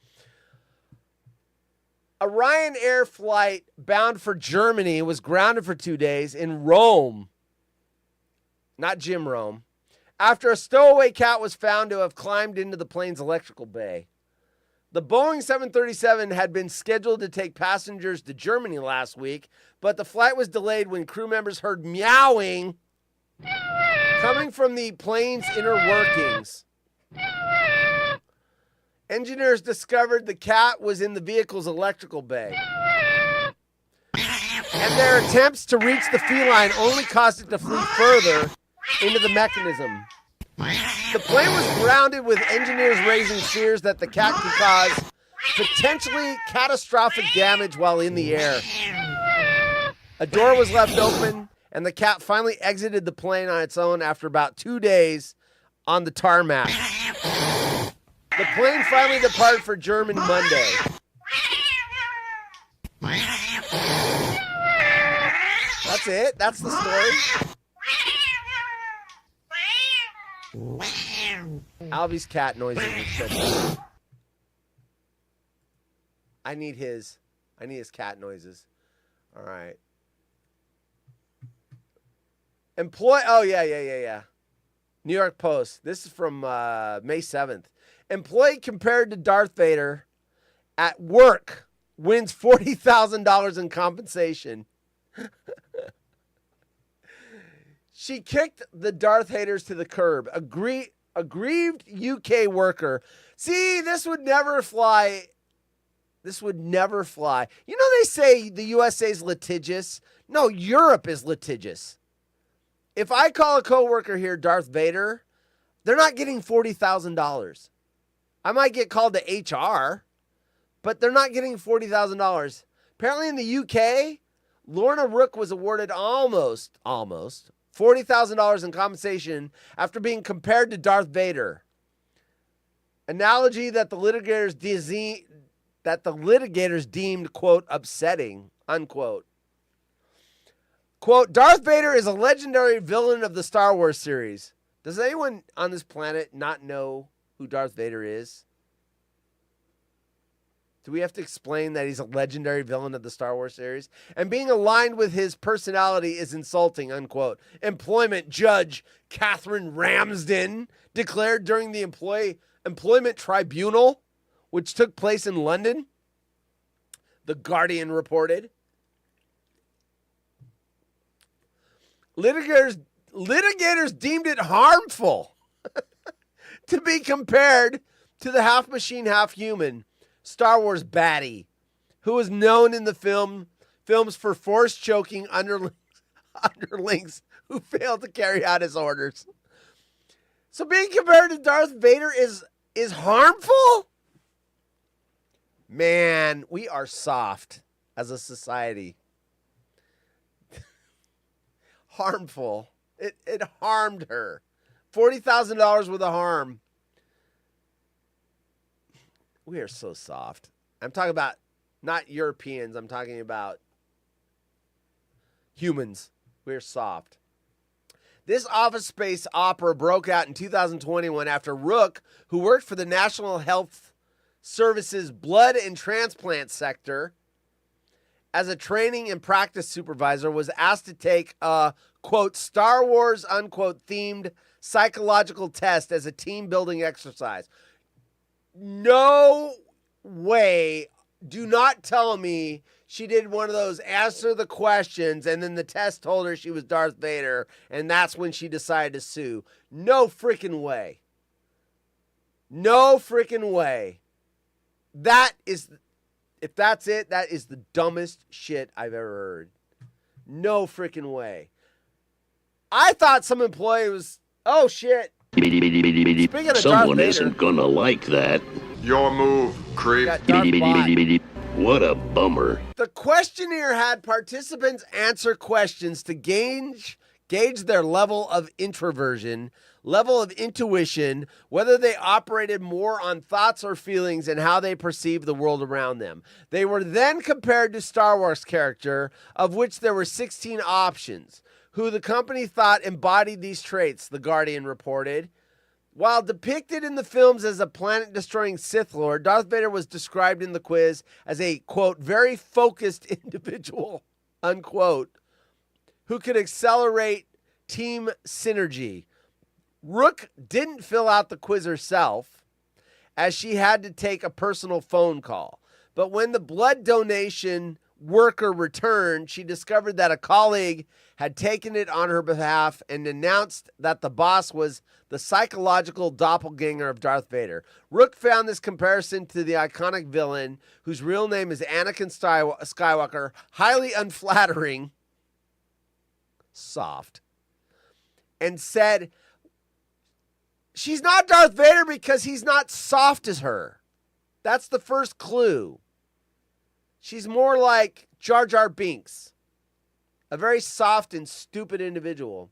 A Ryanair flight bound for Germany was grounded for 2 days in Rome. Not Jim Rome. After a stowaway cat was found to have climbed into the plane's electrical bay. The Boeing 737 had been scheduled to take passengers to Germany last week, but the flight was delayed when crew members heard meowing coming from the plane's inner workings. Engineers discovered the cat was in the vehicle's electrical bay. And their attempts to reach the feline only caused it to flee further into the mechanism. The plane was grounded with engineers raising fears that the cat could cause potentially catastrophic damage while in the air. A door was left open, and the cat finally exited the plane on its own after about 2 days on the tarmac. The plane finally departed for Germany Monday. That's it? That's the story? Albie's cat noises are shut down. I need his cat noises. All right. Oh, yeah. New York Post. This is from May 7th. Employee compared to Darth Vader at work wins $40,000 in compensation. She kicked the Darth haters to the curb. Aggrieved UK worker. See, this would never fly. This would never fly. You know, they say the USA is litigious. No, Europe is litigious. If I call a coworker here Darth Vader, they're not getting $40,000. I might get called to HR, but they're not getting $40,000. Apparently in the UK, Lorna Rook was awarded almost $40,000 in compensation after being compared to Darth Vader. Analogy that the litigators deemed, quote, upsetting, unquote. Quote, Darth Vader is a legendary villain of the Star Wars series. Does anyone on this planet not know who Darth Vader is? Do we have to explain that he's a legendary villain of the Star Wars series? And being aligned with his personality is insulting, unquote. Employment judge Catherine Ramsden declared during the employment tribunal, which took place in London. The Guardian reported. Litigators deemed it harmful to be compared to the half machine, half human Star Wars baddie, who was known in the films for force choking underlings who failed to carry out his orders. So being compared to Darth Vader is harmful? Man, we are soft as a society. Harmful. It harmed her. $40,000 worth of harm. We are so soft. I'm talking about not Europeans. I'm talking about humans. We're soft. This Office Space opera broke out in 2021 after Rook, who worked for the National Health Service's blood and transplant sector as a training and practice supervisor, was asked to take a, quote, Star Wars, unquote, themed psychological test as a team building exercise. No way. Do not tell me she did one of those answer the questions and then the test told her she was Darth Vader and that's when she decided to sue. No freaking way. No freaking way. That is, if that's it, that is the dumbest shit I've ever heard. No freaking way. I thought some employee was, oh shit. Speaking of Someone Darth isn't Vader, gonna like that. Your move, creep. What a bummer. the questionnaire had participants answer questions to gauge their level of introversion, level of intuition, whether they operated more on thoughts or feelings, and how they perceived the world around them. They were then compared to Star Wars character, of which there were 16 options, who the company thought embodied these traits, The Guardian reported. While depicted in the films as a planet-destroying Sith Lord, Darth Vader was described in the quiz as a, quote, very focused individual, unquote, who could accelerate team synergy. Rook didn't fill out the quiz herself, as she had to take a personal phone call. But when the blood donation worker returned, she discovered that a colleague had taken it on her behalf and announced that the boss was the psychological doppelganger of Darth Vader. Rook found this comparison to the iconic villain, whose real name is Anakin Skywalker, highly unflattering, soft, and said, she's not Darth Vader because he's not soft as her. That's the first clue. She's more like Jar Jar Binks, a very soft and stupid individual.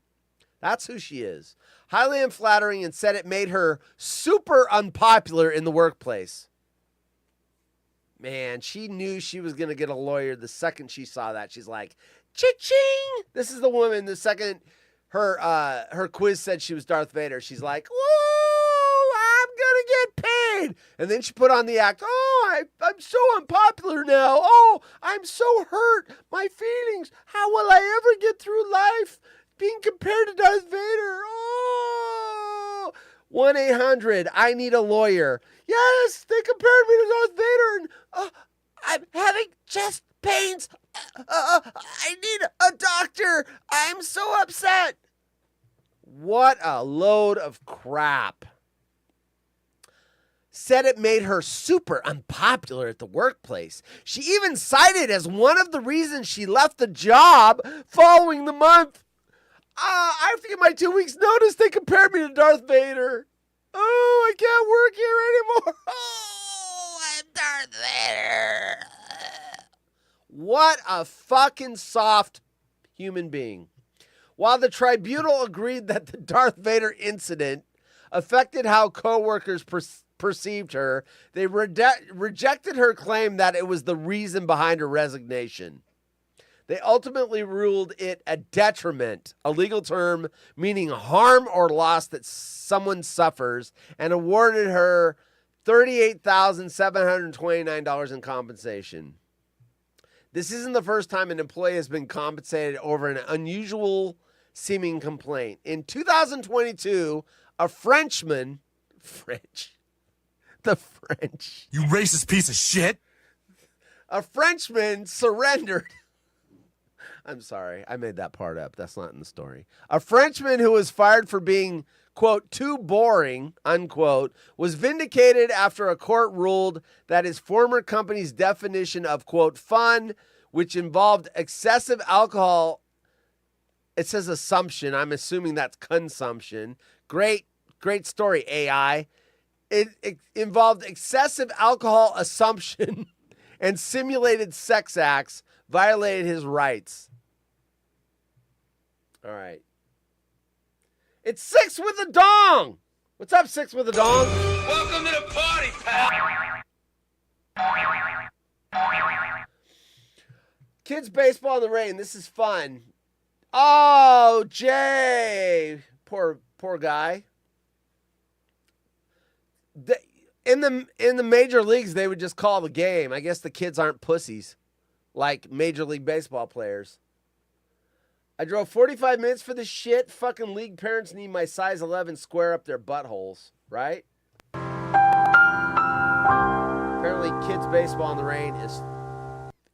That's who she is. Highly unflattering, and said it made her super unpopular in the workplace. Man, she knew she was going to get a lawyer the second she saw that. She's like, cha-ching! This is the woman, the second her quiz said she was Darth Vader. She's like, whoa, I'm going to get paid. And then she put on the act, I'm so unpopular now. Oh, I'm so hurt. My feelings. How will I ever get through life being compared to Darth Vader? Oh, 1-800, I need a lawyer. Yes, they compared me to Darth Vader, and I'm having chest pains. I need a doctor. I'm so upset. What a load of crap. Said it made her super unpopular at the workplace. She even cited as one of the reasons she left the job following the month. I have to get my 2 weeks notice. They compared me to Darth Vader. Oh, I can't work here anymore. Oh, I'm Darth Vader. What a fucking soft human being. While the tribunal agreed that the Darth Vader incident affected how coworkers perceived her, they rejected her claim that it was the reason behind her resignation. They ultimately ruled it a detriment, a legal term meaning harm or loss that someone suffers, and awarded her $38,729 in compensation. This isn't the first time an employee has been compensated over an unusual seeming complaint. In 2022, a Frenchman, the French. You racist piece of shit. A Frenchman surrendered. I'm sorry, I made that part up. That's not in the story. A Frenchman who was fired for being, quote, too boring, unquote, was vindicated after a court ruled that his former company's definition of, quote, fun, which involved excessive alcohol, it says assumption, I'm assuming that's consumption. Great story, AI. It involved excessive alcohol assumption and simulated sex acts, violated his rights. All right. It's Six with a Dong. What's up, Six with a Dong? Welcome to the party, pal. Kids baseball in the rain. This is fun. Oh, Jay. Poor guy. In the major leagues, they would just call the game. I guess the kids aren't pussies like Major League Baseball players. I drove 45 minutes for this shit. Fucking league parents need my size 11 square up their buttholes, right? Apparently, kids baseball in the rain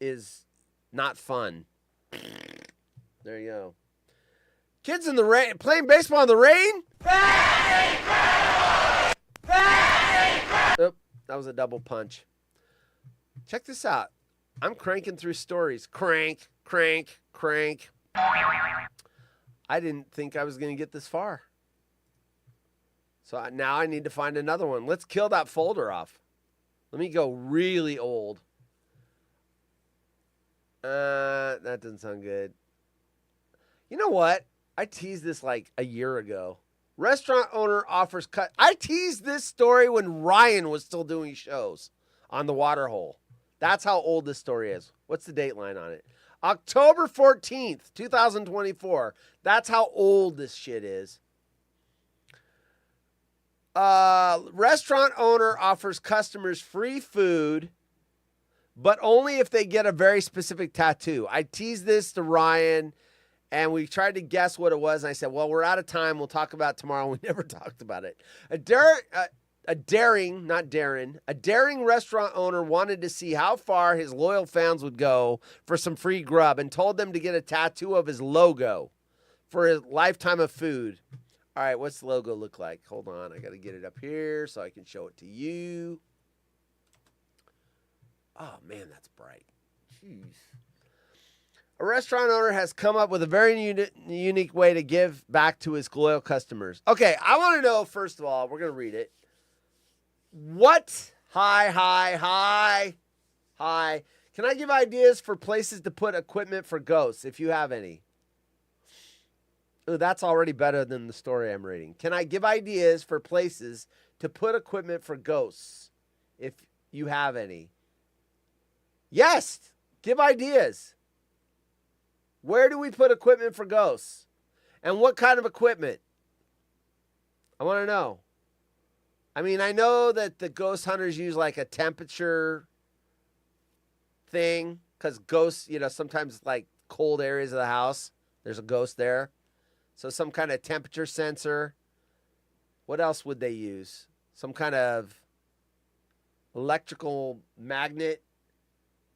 is not fun. There you go. Kids in the rain playing baseball in the rain? Oop, that was a double punch. Check this out. I'm cranking through stories. Crank. I didn't think I was going to get this far. So now I need to find another one. Let's kill that folder off. Let me go really old. That doesn't sound good. You know what? I teased this like a year ago. Restaurant owner offers cut. I teased this story when Ryan was still doing shows on the Waterhole. That's how old this story is. What's the date line on it? October 14th, 2024. That's how old this shit is. Restaurant owner offers customers free food, but only if they get a very specific tattoo. I teased this to Ryan, and we tried to guess what it was. And I said, well, we're out of time. We'll talk about it tomorrow. We never talked about it. a daring restaurant owner wanted to see how far his loyal fans would go for some free grub and told them to get a tattoo of his logo for his lifetime of food. All right, what's the logo look like? Hold on, I got to get it up here so I can show it to you. Oh, man, that's bright. Jeez. A restaurant owner has come up with a very unique way to give back to his loyal customers. Okay, I want to know, first of all, we're going to read it. What? Hi. Can I give ideas for places to put equipment for ghosts, if you have any? Ooh, that's already better than the story I'm reading. Can I give ideas for places to put equipment for ghosts, if you have any? Yes, give ideas. Where do we put equipment for ghosts? And what kind of equipment? I want to know. I mean, I know that the ghost hunters use like a temperature thing because ghosts, sometimes like cold areas of the house, there's a ghost there. So some kind of temperature sensor. What else would they use? Some kind of electrical magnet.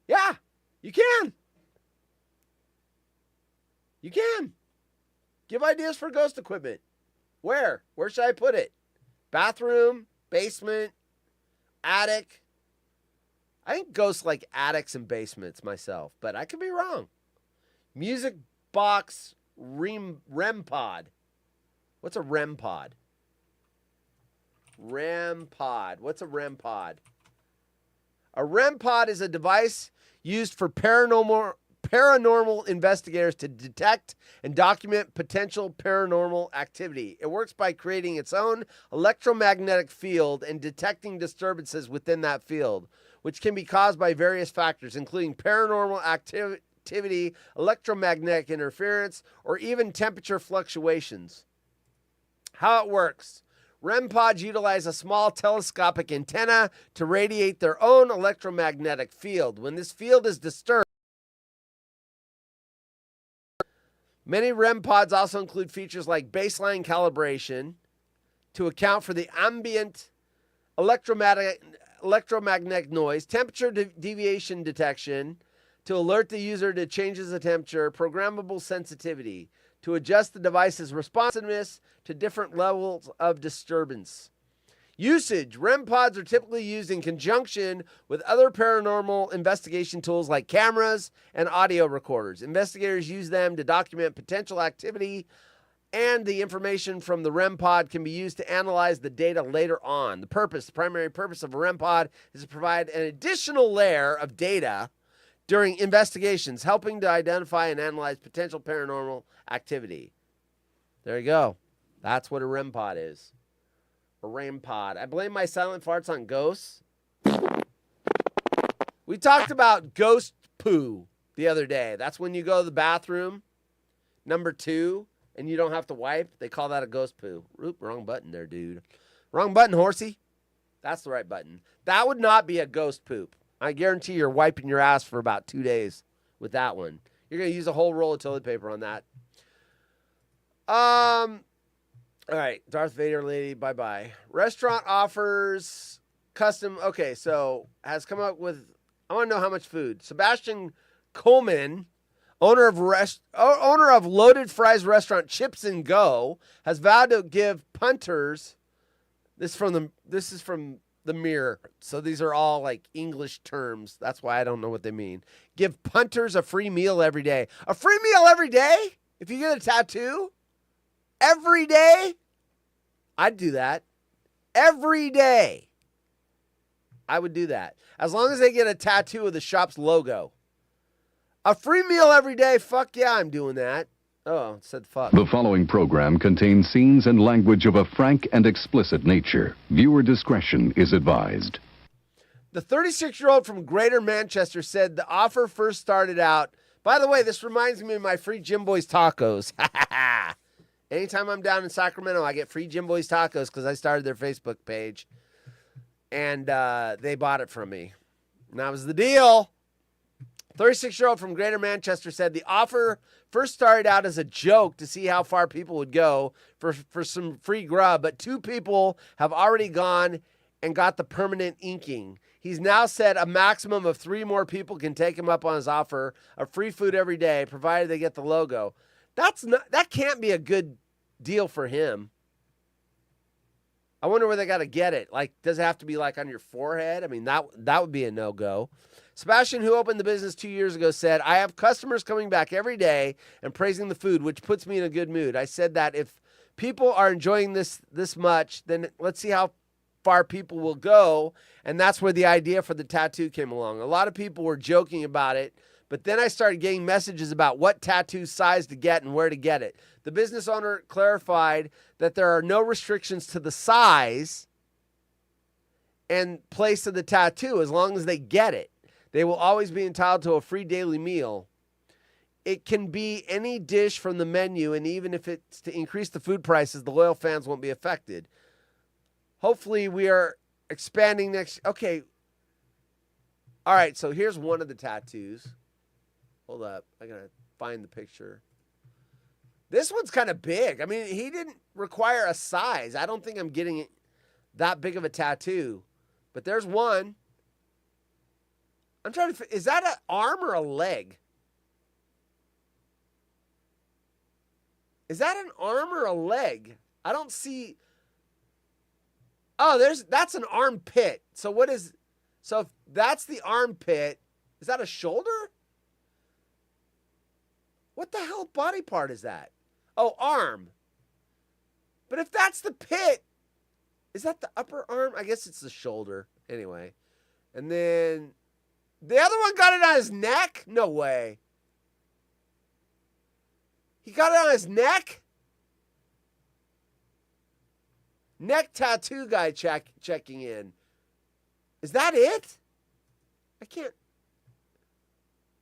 Yeah, you can. You can. Give ideas for ghost equipment. Where? Where should I put it? Bathroom, basement, attic. I think ghosts like attics and basements myself, but I could be wrong. Music box REM pod. What's a REM pod? REM pod. What's a REM pod? A REM pod is a device used for paranormal investigators to detect and document potential paranormal activity. It works by creating its own electromagnetic field and detecting disturbances within that field, which can be caused by various factors, including paranormal activity, electromagnetic interference, or even temperature fluctuations. How it works. REM pods utilize a small telescopic antenna to radiate their own electromagnetic field. When this field is disturbed, many REM pods also include features like baseline calibration to account for the ambient electromagnetic noise, temperature deviation detection to alert the user to changes of temperature, programmable sensitivity to adjust the device's responsiveness to different levels of disturbance. Usage. REM pods are typically used in conjunction with other paranormal investigation tools like cameras and audio recorders. Investigators use them to document potential activity, and the information from the REM pod can be used to analyze the data later on. The primary purpose of a REM pod is to provide an additional layer of data during investigations, helping to identify and analyze potential paranormal activity. There you go. That's what a REM pod is. A REM pod. I blame my silent farts on ghosts. We talked about ghost poo the other day. That's when you go to the bathroom, number 2, and you don't have to wipe. They call that a ghost poo. Oop, wrong button there, dude. Wrong button, horsey. That's the right button. That would not be a ghost poop. I guarantee you're wiping your ass for about 2 days with that one. You're going to use a whole roll of toilet paper on that. All right, Darth Vader lady, bye-bye. Restaurant offers custom, okay, so has come up with, I want to know how much food. Sebastian Coleman, owner of Loaded Fries restaurant Chips and Go, has vowed to give punters, this is from the Mirror, so these are all like English terms. That's why I don't know what they mean. Give punters a free meal every day. A free meal every day? If you get a tattoo? Every day? I'd do that. Every day. I would do that. As long as they get a tattoo of the shop's logo. A free meal every day? Fuck yeah, I'm doing that. Oh, it said fuck. The following program contains scenes and language of a frank and explicit nature. Viewer discretion is advised. The 36-year-old from Greater Manchester said the offer first started out. By the way, this reminds me of my free Jim Boy's tacos. Anytime I'm down in Sacramento, I get free Jim Boy's tacos because I started their Facebook page. And they bought it from me. And that was the deal. 36-year-old from Greater Manchester said the offer first started out as a joke to see how far people would go for some free grub, but 2 people have already gone and got the permanent inking. He's now said a maximum of 3 more people can take him up on his offer of free food every day, provided they get the logo. That can't be a good deal for him. I wonder where they got to get it. Like, does it have to be like on your forehead? I mean, that would be a no-go. Sebastian, who opened the business 2 years ago, said, I have customers coming back every day and praising the food, which puts me in a good mood. I said that if people are enjoying this much, then let's see how far people will go. And that's where the idea for the tattoo came along. A lot of people were joking about it, but then I started getting messages about what tattoo size to get and where to get it. The business owner clarified that there are no restrictions to the size and place of the tattoo as long as they get it. They will always be entitled to a free daily meal. It can be any dish from the menu, and even if it's to increase the food prices, the loyal fans won't be affected. Hopefully we are expanding next. Okay. All right, so here's one of the tattoos. Hold up. I got to find the picture. This one's kind of big. I mean, he didn't require a size. I don't think I'm getting that big of a tattoo. But there's one. I'm trying to, is that an arm or a leg? Is that an arm or a leg? I don't see. Oh, that's an armpit. So if that's the armpit, is that a shoulder? What the hell body part is that? Oh, arm. But if that's the pit, is that the upper arm? I guess it's the shoulder. Anyway. And then the other one got it on his neck? No way. He got it on his neck? Neck tattoo guy checking in. Is that it? I can't.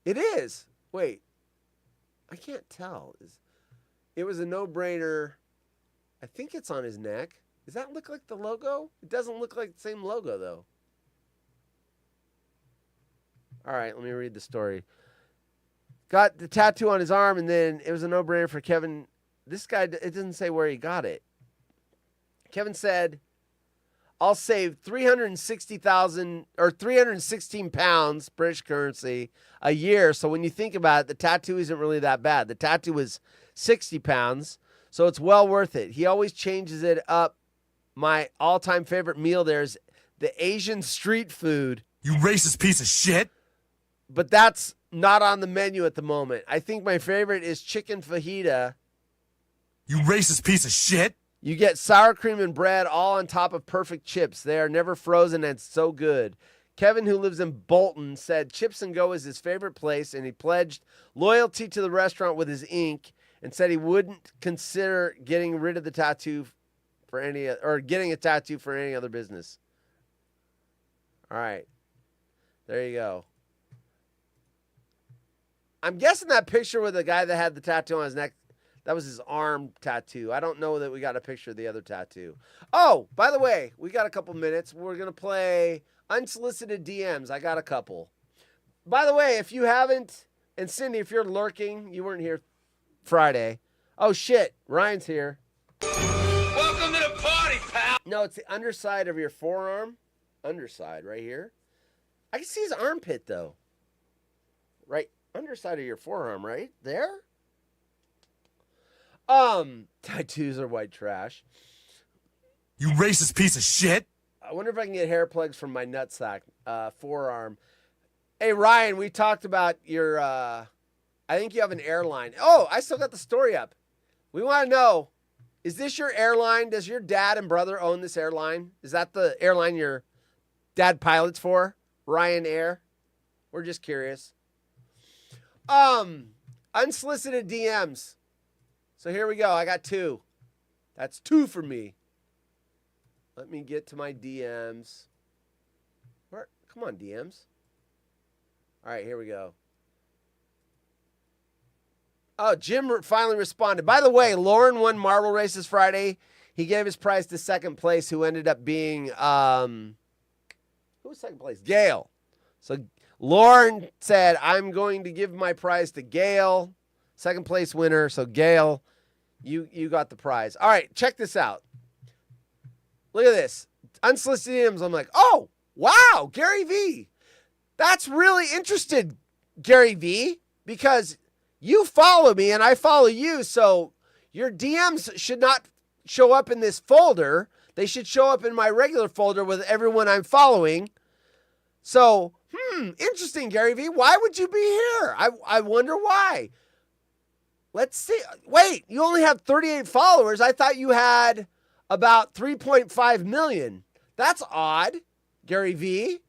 It is. Wait. I can't tell. It was a no-brainer. I think it's on his neck. Does that look like the logo? It doesn't look like the same logo, though. All right, let me read the story. Got the tattoo on his arm, and then it was a no-brainer for Kevin. This guy, it doesn't say where he got it. Kevin said, I'll save 360,000 or 316 pounds British currency a year. So when you think about it, the tattoo isn't really that bad. The tattoo is 60 pounds, so it's well worth it. He always changes it up. My all-time favorite meal there is the Asian street food. You racist piece of shit. But that's not on the menu at the moment. I think my favorite is chicken fajita. You racist piece of shit. You get sour cream and bread all on top of perfect chips. They are never frozen and it's so good. Kevin, who lives in Bolton, said Chips and Go is his favorite place, and he pledged loyalty to the restaurant with his ink and said he wouldn't consider getting rid of the tattoo for any, or getting a tattoo for any other business. All right. There you go. I'm guessing that picture with the guy that had the tattoo on his neck, that was his arm tattoo. I don't know that we got a picture of the other tattoo. Oh, by the way, we got a couple minutes. We're going to play Unsolicited DMs. I got a couple. By the way, if you haven't, and Cindy, if you're lurking, you weren't here Friday. Oh, shit. Ryan's here. Welcome to the party, pal. No, it's the underside of your forearm. Underside, right here. I can see his armpit, though. Right underside of your forearm, right there. Tattoos are white trash. You racist piece of shit. I wonder if I can get hair plugs from my nutsack, forearm. Hey, Ryan, we talked about your, I think you have an airline. Oh, I still got the story up. We want to know, is this your airline? Does your dad and brother own this airline? Is that the airline your dad pilots for? Ryanair? We're just curious. Unsolicited DMs. So here we go. I got 2. That's 2 for me. Let me get to my DMs. Where? Come on, DMs. All right, here we go. Oh, Jim finally responded. By the way, Lauren won marble races Friday. He gave his prize to second place, who ended up being, who was second place? Gail. So Lauren said, I'm going to give my prize to Gail. Second place winner. So Gail, you got the prize. All right, check this out. Look at this. unsolicited DMs. I'm like, oh, wow, Gary V. That's really interesting, Gary V, because you follow me and I follow you. So your DMs should not show up in this folder. They should show up in my regular folder with everyone I'm following. So, interesting, Gary V. Why would you be here? I wonder why. Let's see. Wait, you only have 38 followers. I thought you had about 3.5 million. That's odd, Gary V.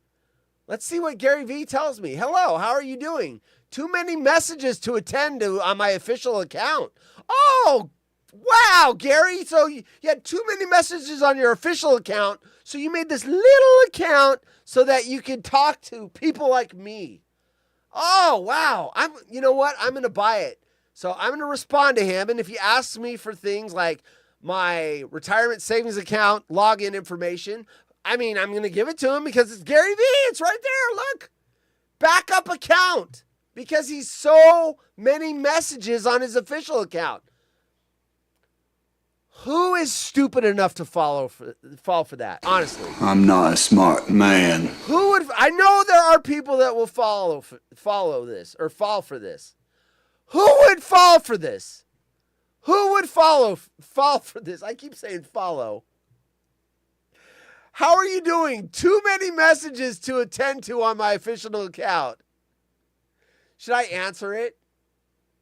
Let's see what Gary V tells me. Hello, how are you doing? Too many messages to attend to on my official account. Oh, wow, Gary. So you had too many messages on your official account. So you made this little account so that you could talk to people like me. Oh, wow. You know what? I'm going to buy it. So I'm going to respond to him. And if he asks me for things like my retirement savings account login information, I'm going to give it to him because it's Gary V. It's right there. Look. Backup account. Because he's so many messages on his official account. Who is stupid enough to fall for that? Honestly. I'm not a smart man. Who would? I know there are people that will follow this or fall for this. Who would fall for this? Who would fall for this? I keep saying follow. How are you doing? Too many messages to attend to on my official account. Should I answer it?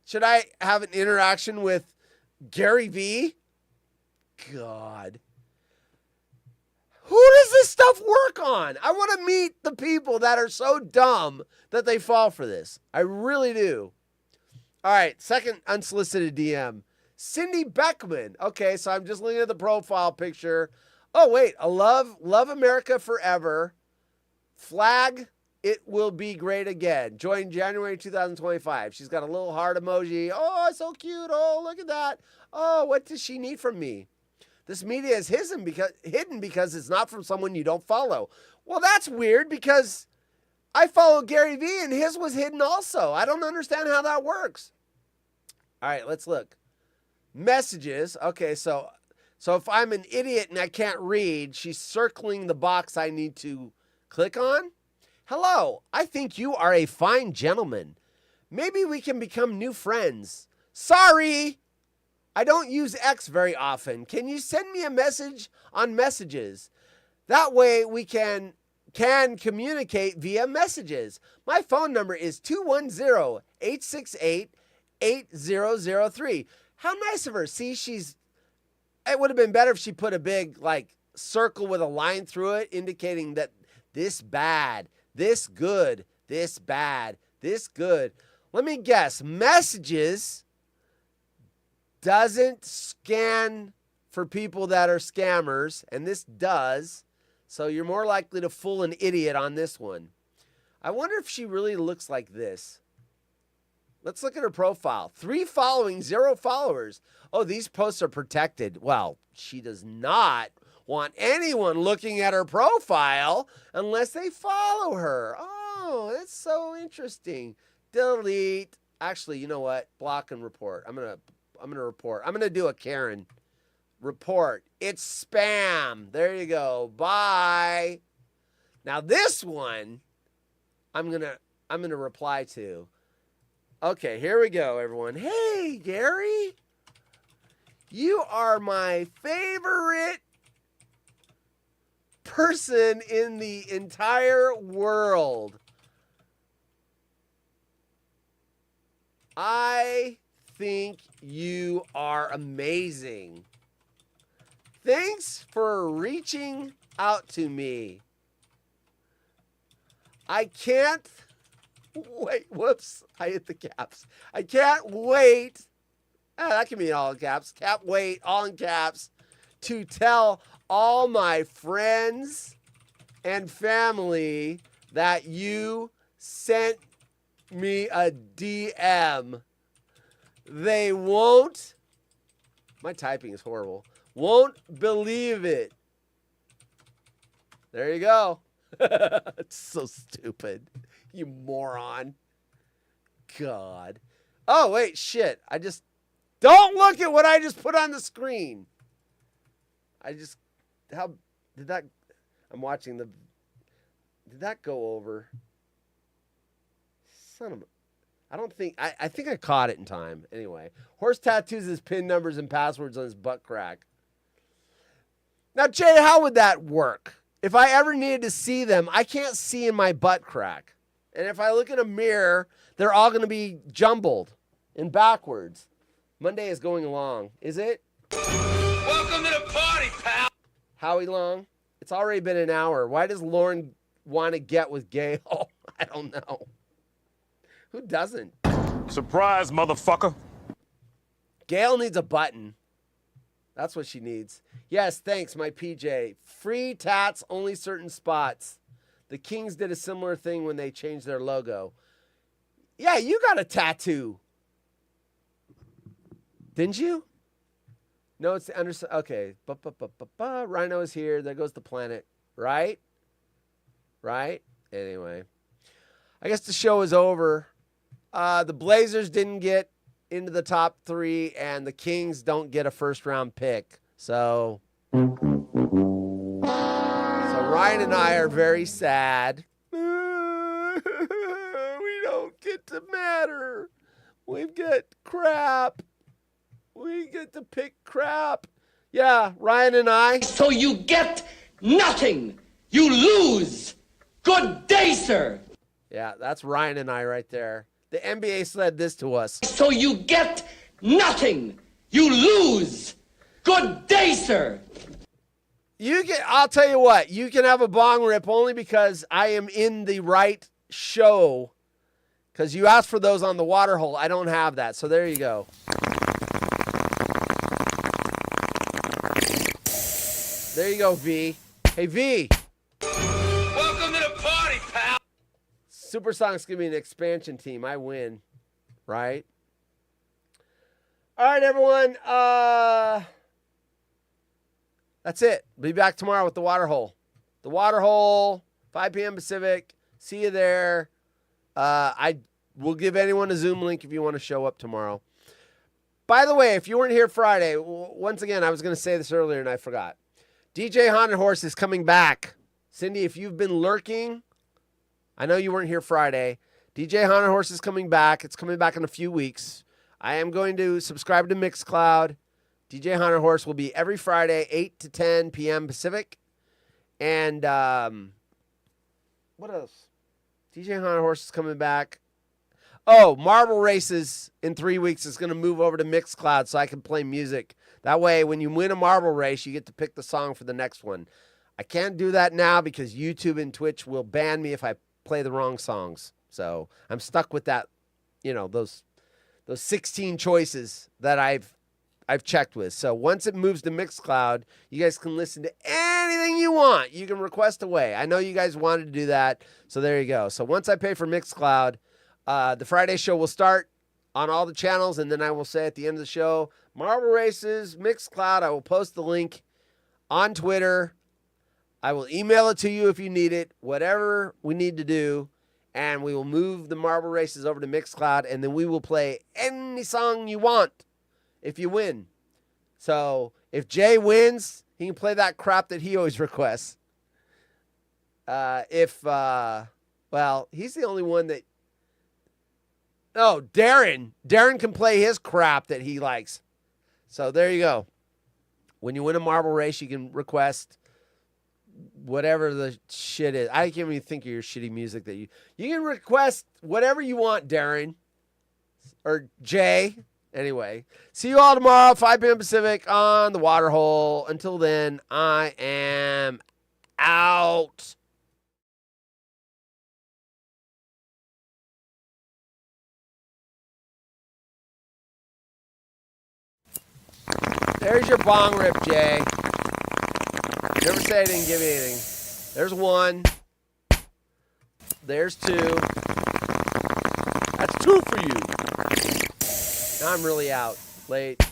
Should I have an interaction with Gary V? God. Who does this stuff work on? I want to meet the people that are so dumb that they fall for this. I really do. All right, second unsolicited DM. Cindy Beckman. Okay, so I'm just looking at the profile picture. Oh, wait. I love America forever. Flag, it will be great again. Join January 2025. She's got a little heart emoji. Oh, so cute. Oh, look at that. Oh, what does she need from me? This media is hidden because it's not from someone you don't follow. Well, that's weird because I follow Gary V and his was hidden also. I don't understand how that works. All right, let's look. Messages. Okay, so if I'm an idiot and I can't read, she's circling the box I need to click on. Hello, I think you are a fine gentleman. Maybe we can become new friends. Sorry, I don't use X very often. Can you send me a message on Messages? That way we can communicate via messages. My phone number is 210-868-8003. How nice of her. See, it would have been better if she put a big circle with a line through it indicating that this bad, this good, this bad, this good. Let me guess. Messages doesn't scan for people that are scammers, and this does. So you're more likely to fool an idiot on this one. I wonder if she really looks like this. Let's look at her profile. 3 following, 0 followers. Oh, these posts are protected. Well, she does not want anyone looking at her profile unless they follow her. Oh, that's so interesting. Delete. Actually, you know what? Block and report. I'm gonna report. I'm gonna do a Karen report. It's spam. There you go. Bye. Now this one, I'm gonna reply to. Okay, here we go, everyone. Hey, Gary. You are my favorite person in the entire world. I think you are amazing. Thanks for reaching out to me. I can't wait. Whoops. I hit the caps. I can't wait. That can be all in caps. Can't wait, all in caps, to tell all my friends and family that you sent me a DM. They won't, my typing is horrible, won't believe it. There you go. It's so stupid. You moron. God. Oh, wait, shit. Don't look at what I just put on the screen. How did that, I'm watching the. Did that go over? Son of a. I don't think. I think I caught it in time. Anyway, horse tattoos his PIN numbers and passwords on his butt crack. Now, Jay, how would that work? If I ever needed to see them, I can't see in my butt crack. And if I look in a mirror, they're all going to be jumbled and backwards. Monday is going along. Is it? Welcome to the party, pal. Howie Long? It's already been an hour. Why does Lauren want to get with Gail? I don't know. Who doesn't? Surprise, motherfucker. Gail needs a button. That's what she needs. Yes, thanks, my PJ. Free tats, only certain spots. The Kings did a similar thing when they changed their logo. Yeah, you got a tattoo. Didn't you? No, it's the under. Okay. Rhino is here. There goes the planet. Right? Right? Anyway. I guess the show is over. The Blazers didn't get into the top 3, and the Kings don't get a first-round pick. So Ryan and I are very sad. We don't get to matter. We get crap. We get to pick crap. Yeah, Ryan and I. So you get nothing. You lose. Good day, sir. Yeah, that's Ryan and I right there. The NBA said this to us. So you get nothing. You lose. Good day, sir. I'll tell you what, you can have a bong rip only because I am in the right show. Because you asked for those on the water hole. I don't have that. So there you go. There you go, V. Hey, V. Welcome to the party, pal. Supersonic's going to be an expansion team. I win. Right? All right, everyone. That's it. Be back tomorrow with the water hole. The water hole, 5 p.m. Pacific. See you there. I will give anyone a Zoom link if you want to show up tomorrow. By the way, if you weren't here Friday, once again, I was going to say this earlier and I forgot. DJ Haunted Horse is coming back. Cindy, if you've been lurking, I know you weren't here Friday. DJ Haunted Horse is coming back. It's coming back in a few weeks. I am going to subscribe to Mixcloud. DJ Haunted Horse will be every Friday, 8 to 10 p.m. Pacific. And what else? DJ Haunted Horse is coming back. Oh, Marble Races in 3 weeks is going to move over to Mixcloud so I can play music. That way, when you win a marble race, you get to pick the song for the next one. I can't do that now because YouTube and Twitch will ban me if I play the wrong songs. So I'm stuck with that, those 16 choices that I've checked with. So once it moves to Mixcloud, you guys can listen to anything you want. You can request away. I know you guys wanted to do that, so there you go. So once I pay for Mixcloud, the Friday show will start on all the channels, and then I will say at the end of the show, Marble Races, Mixcloud. I will post the link on Twitter. I will email it to you if you need it, whatever we need to do, and we will move the Marble Races over to Mixcloud, and then we will play any song you want if you win. So if Jay wins, he can play that crap that he always requests. Well, he's the only one that... Oh, Darren. Darren can play his crap that he likes. So there you go. When you win a marble race, you can request whatever the shit is. I can't even think of your shitty music that you can request whatever you want, Darren. Or Jay. Anyway, see you all tomorrow, 5 p.m. Pacific on the water hole. Until then, I am out. There's your bong rip, Jay. Never say I didn't give you anything. There's 1. There's 2. That's 2 for you. Now I'm really out. Late.